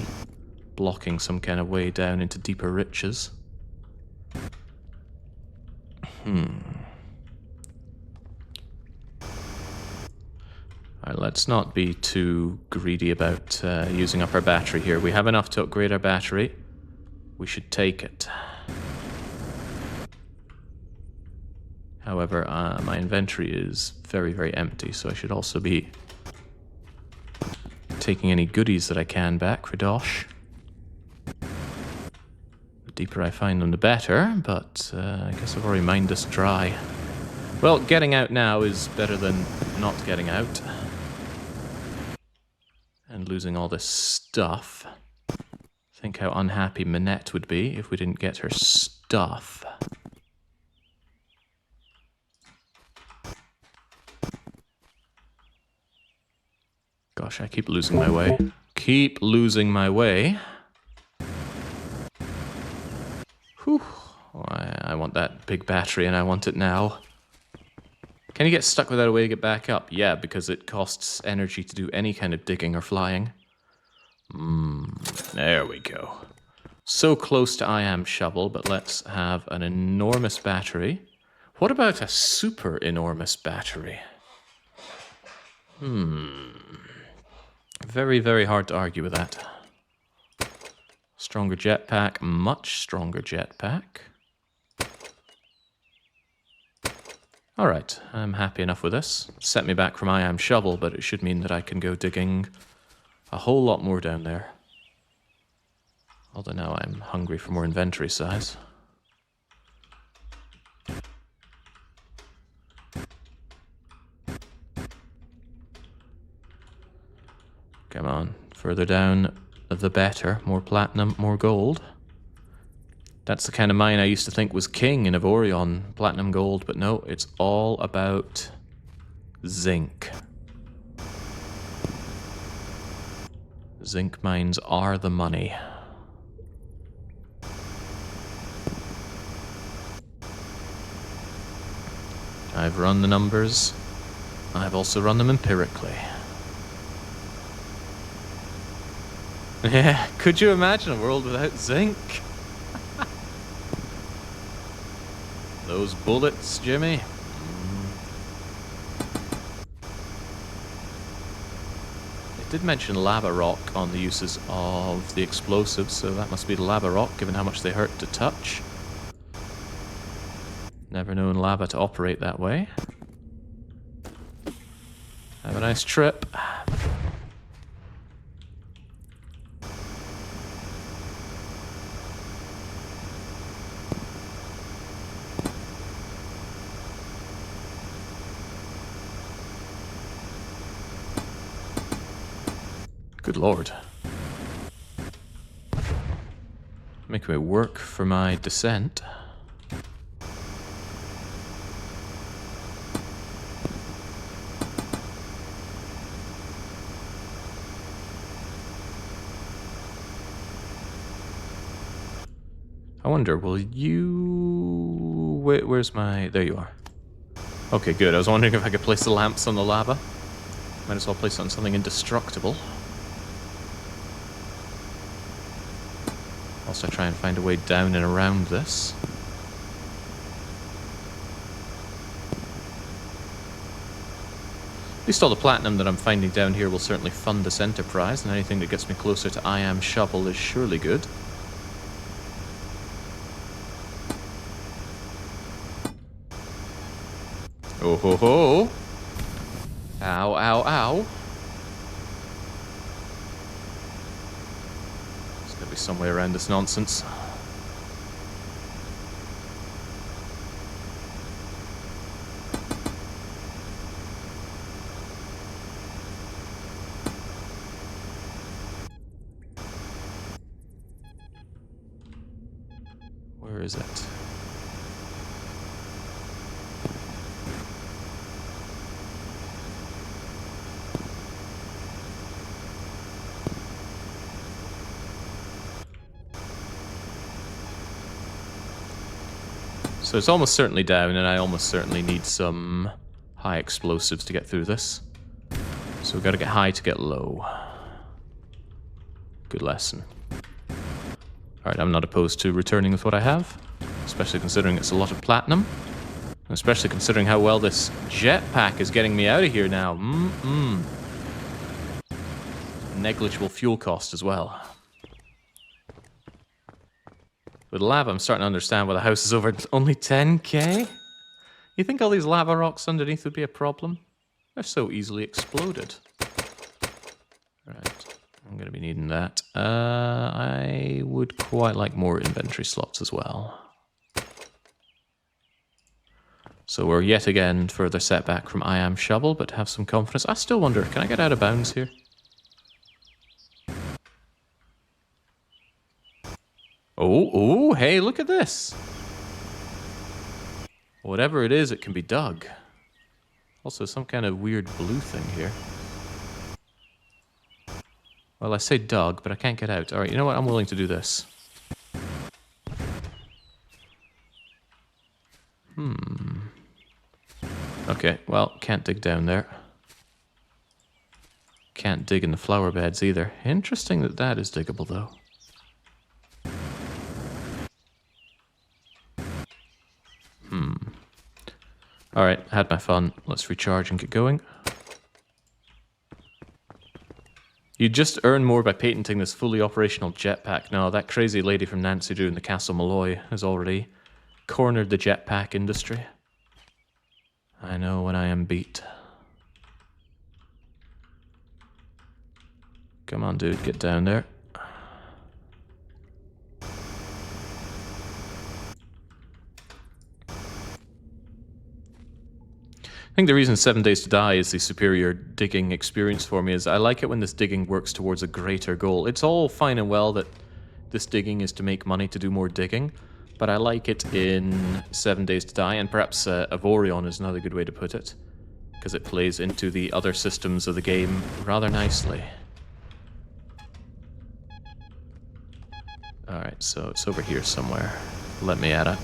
blocking some kind of way down into deeper riches. Alright, let's not be too greedy about using up our battery here. We have enough to upgrade our battery. We should take it. However, my inventory is very, very empty, so I should also be taking any goodies that I can back for Dosh. The deeper I find them, the better, but I guess I've already mined this dry. Well, getting out now is better than not getting out. And losing all this stuff. Think how unhappy Minette would be if we didn't get her stuff. Gosh, I keep losing my way. Keep losing my way. Whew. Oh, I want that big battery and I want it now. Can you get stuck without a way to get back up? Yeah, because it costs energy to do any kind of digging or flying. There we go. So close to I am shovel, but let's have an enormous battery. What about a super enormous battery? Very, very hard to argue with that. Stronger jetpack, much stronger jetpack. Alright, I'm happy enough with this. Set me back from I Am Shovel, but it should mean that I can go digging a whole lot more down there. Although now I'm hungry for more inventory size. Come on, further down the better. More platinum, more gold. That's the kind of mine I used to think was king in Avorion, platinum gold, but no, it's all about zinc. Zinc mines are the money. I've run the numbers. I've also run them empirically. Yeah, could you imagine a world without zinc? Those bullets, Jimmy. It did mention lava rock on the uses of the explosives, so that must be the lava rock, given how much they hurt to touch. Never known lava to operate that way. Have a nice trip. Good lord. Make me work for my descent. I wonder, will you... Where's my... There you are. Okay, good. I was wondering if I could place the lamps on the lava. Might as well place it on something indestructible. Also try and find a way down and around this. At least all the platinum that I'm finding down here will certainly fund this enterprise, and anything that gets me closer to I Am Shovel is surely good. Oh ho ho! Ow, ow, ow! There's gotta be some way around this nonsense. Where is it? So it's almost certainly down, and I almost certainly need some high explosives to get through this. So we've got to get high to get low. Good lesson. Alright, I'm not opposed to returning with what I have, especially considering it's a lot of platinum. And especially considering how well this jetpack is getting me out of here now. Negligible fuel cost as well. With lava, I'm starting to understand why the house is over only 10k? You think all these lava rocks underneath would be a problem? They're so easily exploded. Right, I'm going to be needing that. I would quite like more inventory slots as well. So we're yet again further set back from I Am Shovel, but have some confidence. I still wonder, can I get out of bounds here? Oh, hey, look at this. Whatever it is, it can be dug. Also, some kind of weird blue thing here. Well, I say dug, but I can't get out. Alright, you know what? I'm willing to do this. Okay, well, can't dig down there. Can't dig in the flower beds either. Interesting that that is diggable, though. Alright, had my fun. Let's recharge and get going. You just earn more by patenting this fully operational jetpack. No, that crazy lady from Nancy Drew in the Castle Malloy has already cornered the jetpack industry. I know when I am beat. Come on, dude, get down there. I think the reason 7 Days to Die is the superior digging experience for me is I like it when this digging works towards a greater goal. It's all fine and well that this digging is to make money to do more digging, but I like it in 7 Days to Die, and perhaps Avorion is another good way to put it, because it plays into the other systems of the game rather nicely. Alright, so it's over here somewhere. Let me at it.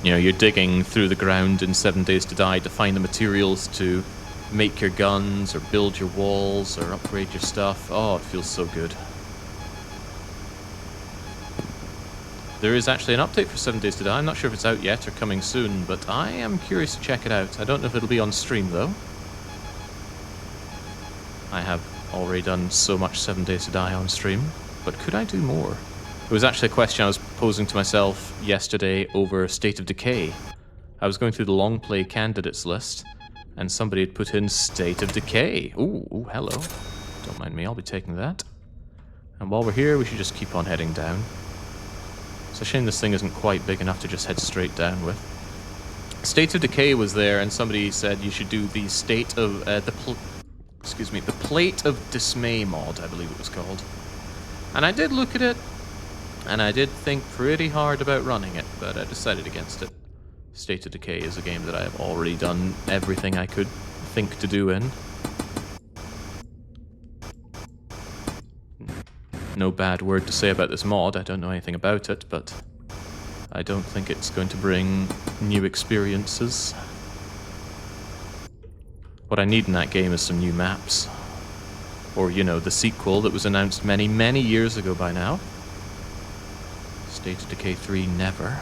You know, you're digging through the ground in 7 Days to Die to find the materials to make your guns, or build your walls, or upgrade your stuff. Oh, it feels so good. There is actually an update for 7 Days to Die. I'm not sure if it's out yet or coming soon, but I am curious to check it out. I don't know if it'll be on stream, though. I have already done so much 7 Days to Die on stream, but could I do more? It was actually a question I was posing to myself yesterday over State of Decay. I was going through the long play candidates list, and somebody had put in State of Decay. Ooh, hello. Don't mind me, I'll be taking that. And while we're here, we should just keep on heading down. It's a shame this thing isn't quite big enough to just head straight down with. State of Decay was there, and somebody said you should do the State of... the Plate of Dismay mod, I believe it was called. And I did look at it, and I did think pretty hard about running it, but I decided against it. State of Decay is a game that I have already done everything I could think to do in. No bad word to say about this mod, I don't know anything about it, but I don't think it's going to bring new experiences. What I need in that game is some new maps. Or, you know, the sequel that was announced many, many years ago by now. State of Decay 3, never.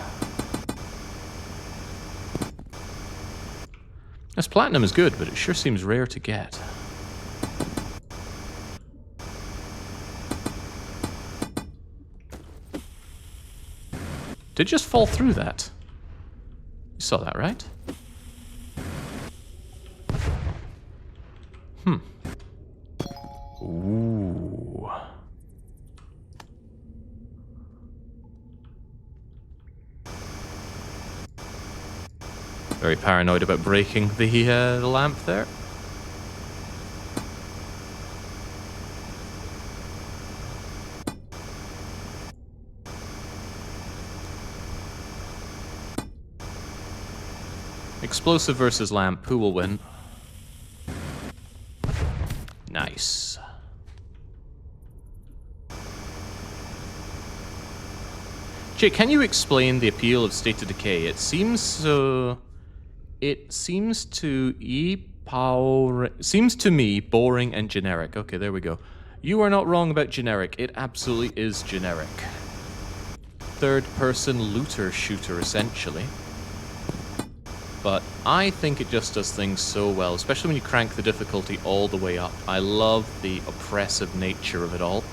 This platinum is good, but it sure seems rare to get. Did it just fall through that? You saw that, right? Ooh. Very paranoid about breaking the lamp there. Explosive versus lamp, who will win? Nice. Jake, can you explain the appeal of State of Decay? It seems so... It seems to seems to me boring and generic. Okay, there we go. You are not wrong about generic. It absolutely is generic. Third-person looter shooter, essentially. But I think it just does things so well, especially when you crank the difficulty all the way up. I love the oppressive nature of it all.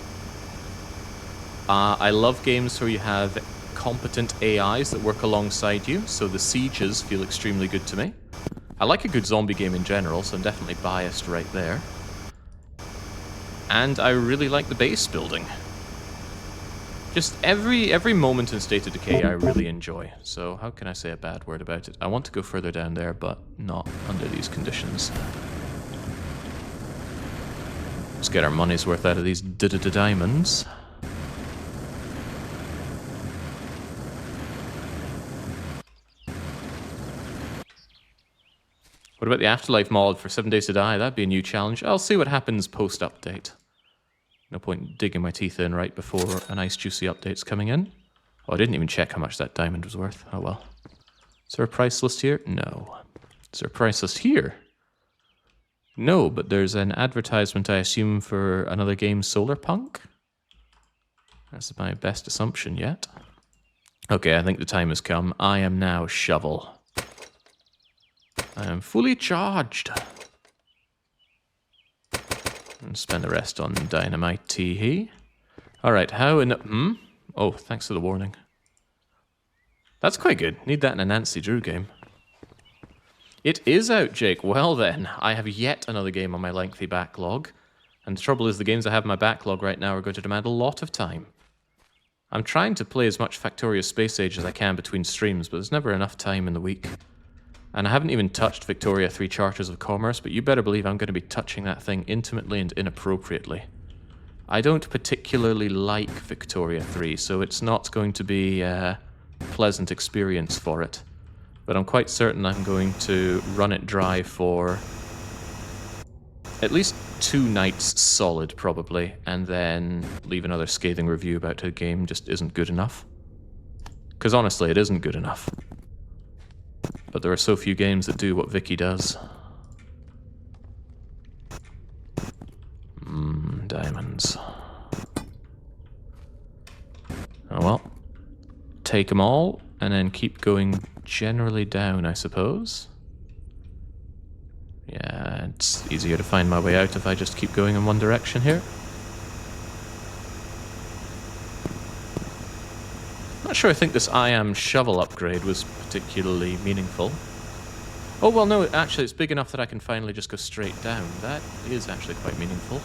I love games where you have competent AIs that work alongside you, so the sieges feel extremely good to me. I like a good zombie game in general, so I'm definitely biased right there. And I really like the base building. Just every moment in State of Decay I really enjoy, so how can I say a bad word about it? I want to go further down there, but not under these conditions. Let's get our money's worth out of these diamonds. What about the Afterlife mod for 7 Days to Die? That'd be a new challenge. I'll see what happens post-update. No point digging my teeth in right before a nice juicy update's coming in. Oh, I didn't even check how much that diamond was worth. Oh well. Is there a price list here? No. Is there a price list here? No, but there's an advertisement, I assume, for another game, Solarpunk? That's my best assumption yet. Okay, I think the time has come. I am now Shovel. I am fully charged. And spend the rest on dynamite tee. Alright, how in... Oh, thanks for the warning. That's quite good. Need that in a Nancy Drew game. It is out, Jake. Well then, I have yet another game on my lengthy backlog. And the trouble is the games I have in my backlog right now are going to demand a lot of time. I'm trying to play as much Factorio Space Age as I can between streams, but there's never enough time in the week. And I haven't even touched Victoria 3 Charters of Commerce, but you better believe I'm going to be touching that thing intimately and inappropriately. I don't particularly like Victoria 3, so it's not going to be a pleasant experience for it. But I'm quite certain I'm going to run it dry for at least 2 nights solid, probably, and then leave another scathing review about a game just isn't good enough. Because honestly, it isn't good enough. But there are so few games that do what Vicky does. Diamonds. Oh well. Take them all, and then keep going generally down, I suppose. Yeah, it's easier to find my way out if I just keep going in one direction here. Not sure I think this I Am shovel upgrade was particularly meaningful. Oh, well, no, actually, it's big enough that I can finally just go straight down. That is actually quite meaningful.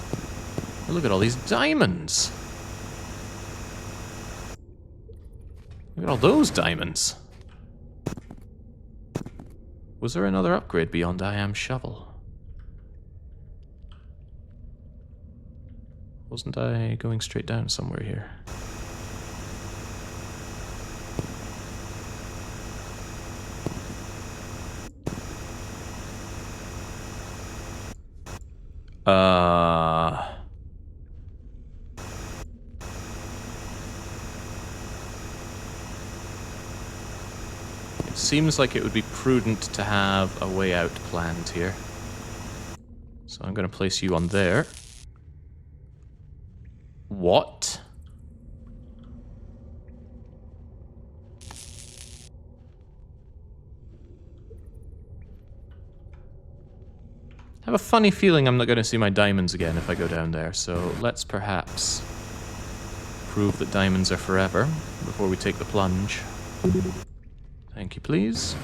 And look at all these diamonds! Look at all those diamonds! Was there another upgrade beyond I Am shovel? Wasn't I going straight down somewhere here? It seems like it would be prudent to have a way out planned here. So I'm going to place you on there. What? I have a funny feeling I'm not going to see my diamonds again if I go down there, so let's perhaps prove that diamonds are forever before we take the plunge. Thank you, please.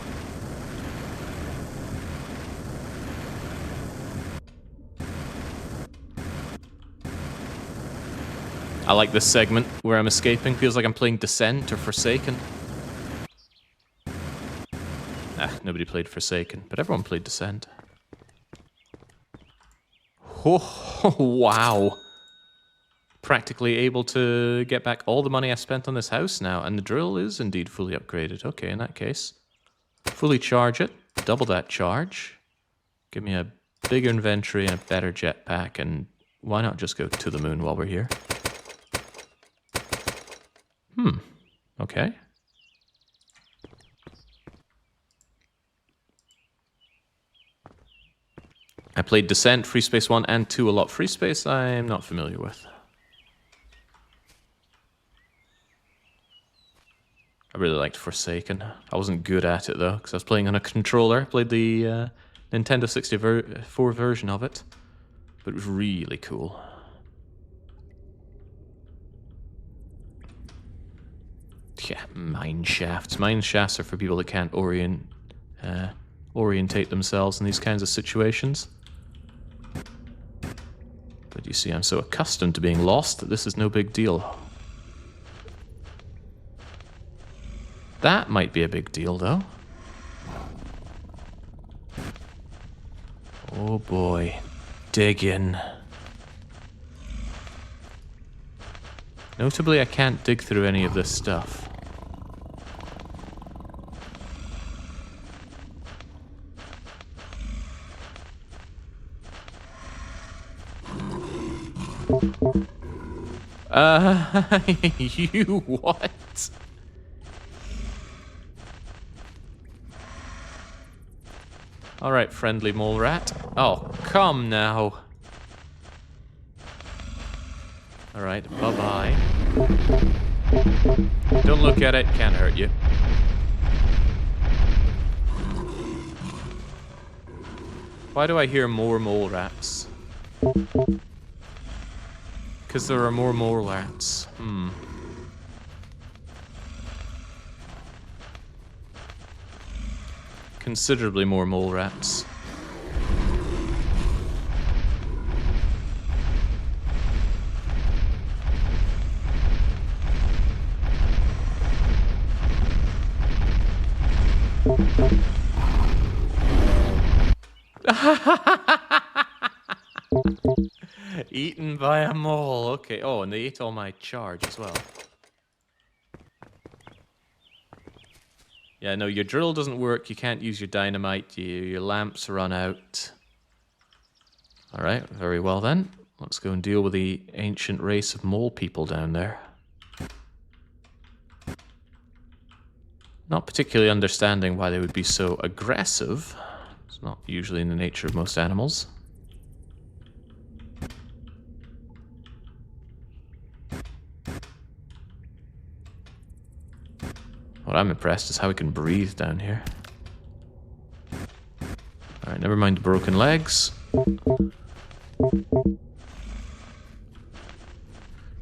I like this segment where I'm escaping. Feels like I'm playing Descent or Forsaken. Nobody played Forsaken, but everyone played Descent. Oh, wow. Practically able to get back all the money I spent on this house now, and the drill is indeed fully upgraded. Okay, in that case. Fully charge it, double that charge. Give me a bigger inventory and a better jetpack, and why not just go to the moon while we're here? Okay. I played Descent, Free Space 1 and 2 a lot. Free Space I'm not familiar with. I really liked Forsaken. I wasn't good at it though, because I was playing on a controller. I played the Nintendo 64 version of it, but it was really cool. Yeah, mine shafts. Mine shafts are for people that can't orientate themselves in these kinds of situations. But you see, I'm so accustomed to being lost that this is no big deal. That might be a big deal, though. Oh boy. Dig in. Notably, I can't dig through any of this stuff. You what? Alright, friendly mole rat. Oh, come now. Alright, bye-bye. Don't look at it, can't hurt you. Why do I hear more mole rats? Because there are more mole rats. considerably more mole rats. Eaten by a mole. Okay. Oh, and they ate all my charge as well. Yeah, no, your drill doesn't work. You can't use your dynamite. Your lamps run out. Alright, very well then. Let's go and deal with the ancient race of mole people down there. Not particularly understanding why they would be so aggressive. It's not usually in the nature of most animals. What I'm impressed is how we can breathe down here. Alright, never mind the broken legs.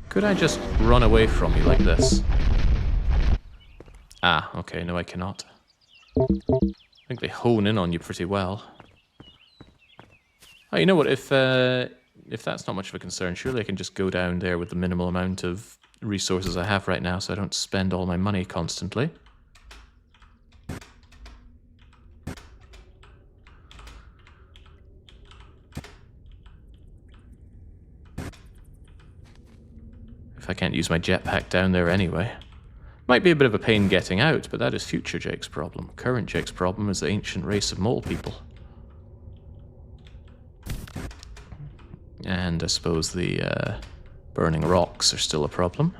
Could I just run away from you like this? Ah, okay, no I cannot. I think they hone in on you pretty well. Oh, you know what, if that's not much of a concern, surely I can just go down there with the minimal amount of resources I have right now so I don't spend all my money constantly. If I can't use my jetpack down there anyway. Might be a bit of a pain getting out, but that is future Jake's problem. Current Jake's problem is the ancient race of mole people. And I suppose the burning rocks are still a problem.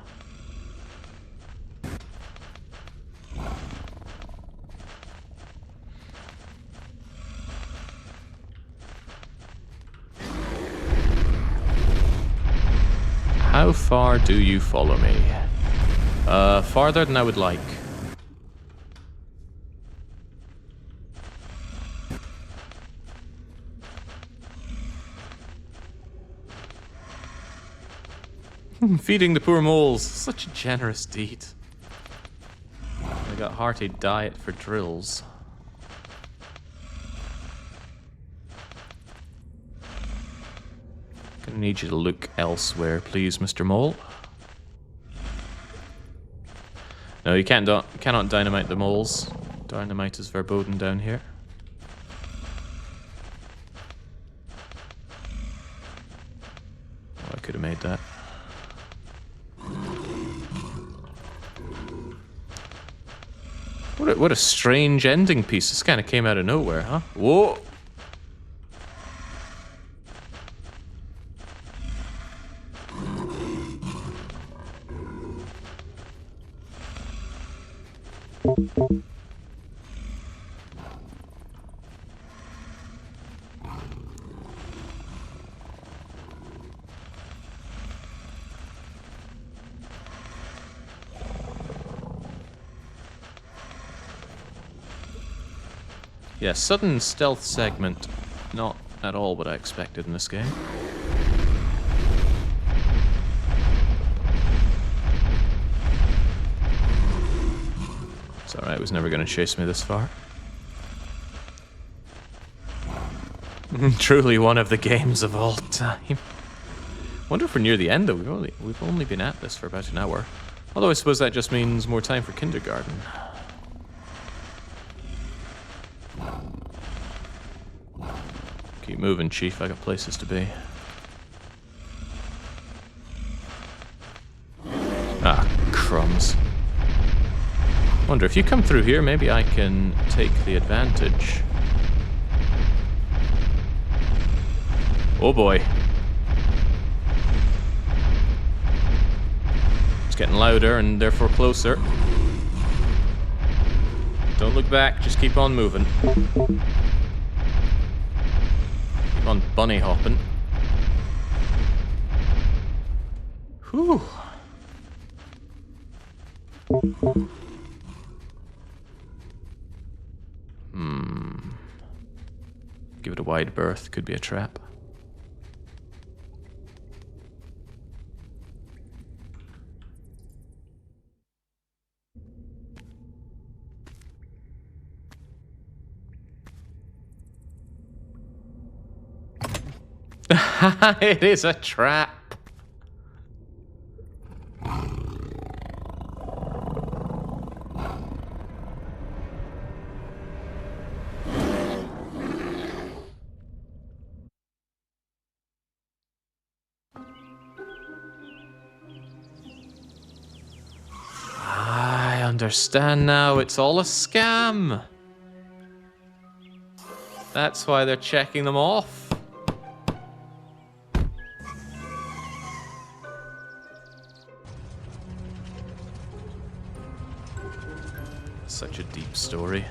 How far do you follow me? Farther than I would like. Feeding the poor moles, such a generous deed. I got hearty diet for drills. Gonna need you to look elsewhere, please, Mr. Mole. No, you cannot dynamite the moles. Dynamite is verboten down here. Oh, I could have made that. What a strange ending piece. This kind of came out of nowhere, huh? Whoa! Yeah, sudden stealth segment. Not at all what I expected in this game. It's alright, it was never going to chase me this far. Truly one of the games of all time. Wonder if we're near the end though. We've only been at this for about an hour. Although I suppose that just means more time for kindergarten. Keep moving, Chief. I got places to be. Ah, crumbs. Wonder if you come through here, maybe I can take the advantage. Oh boy. It's getting louder and therefore closer. Don't look back, just keep on moving. Keep on bunny hopping. Whew. Give it a wide berth, could be a trap. It is a trap. I understand now. It's all a scam. That's why they're checking them off. Such a deep story.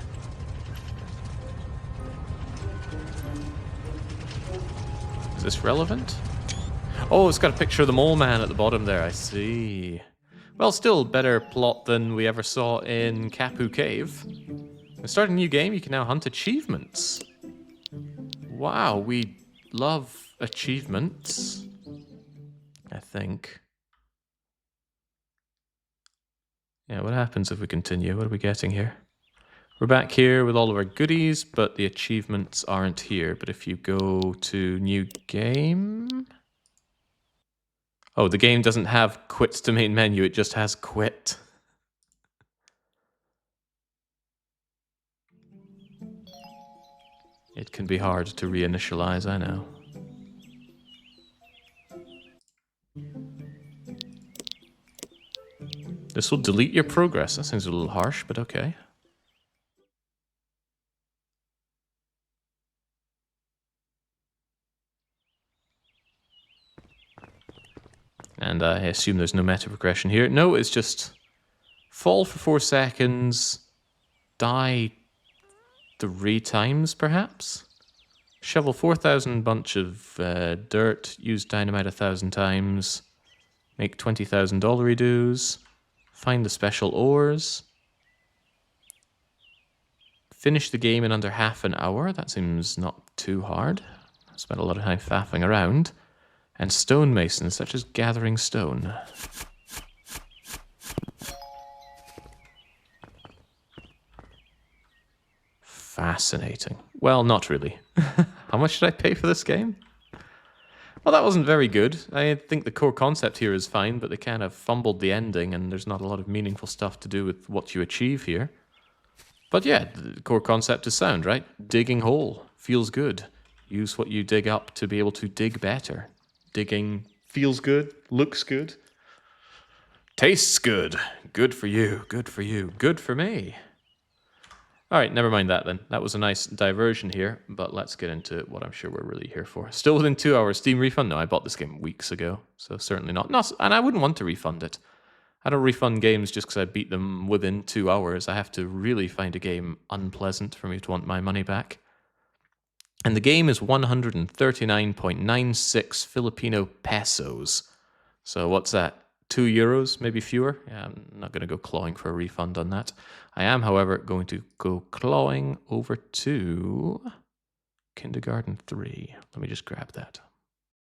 Is this relevant? Oh, it's got a picture of the mole man at the bottom there. I see. Well, still better plot than we ever saw in Kapu Cave. We start a new game, you can now hunt achievements. Wow, we love achievements, I think. Yeah, what happens if we continue? What are we getting here? We're back here with all of our goodies, but the achievements aren't here. But if you go to new game... Oh, the game doesn't have quit to main menu, it just has quit. It can be hard to reinitialize, I know. This will delete your progress. That seems a little harsh, but okay. And I assume there's no meta progression here. No, it's just fall for 4 seconds, die 3 times, perhaps? Shovel 4,000 bunch of dirt, use dynamite 1,000 times, make 20,000 dollary dues, find the special ores, finish the game in under half an hour. That seems not too hard. I spent a lot of time faffing around. And stonemasons, such as gathering stone. Fascinating. Well, not really. How much did I pay for this game? Well, that wasn't very good. I think the core concept here is fine, but they kind of fumbled the ending, and there's not a lot of meaningful stuff to do with what you achieve here. But yeah, the core concept is sound, right? Digging hole. Feels good. Use what you dig up to be able to dig better. Digging feels good, looks good, tastes good. Good for you, good for you, good for me. All right, never mind that then. That was a nice diversion here, but let's get into what I'm sure we're really here for. Still within 2 hours, Steam refund? No, I bought this game weeks ago, so certainly not. And I wouldn't want to refund it. I don't refund games just because I beat them within 2 hours. I have to really find a game unpleasant for me to want my money back. And the game is 139.96 Filipino pesos. So what's that? €2, maybe fewer? Yeah, I'm not going to go clawing for a refund on that. I am, however, going to go clawing over to Kindergarten 3. Let me just grab that.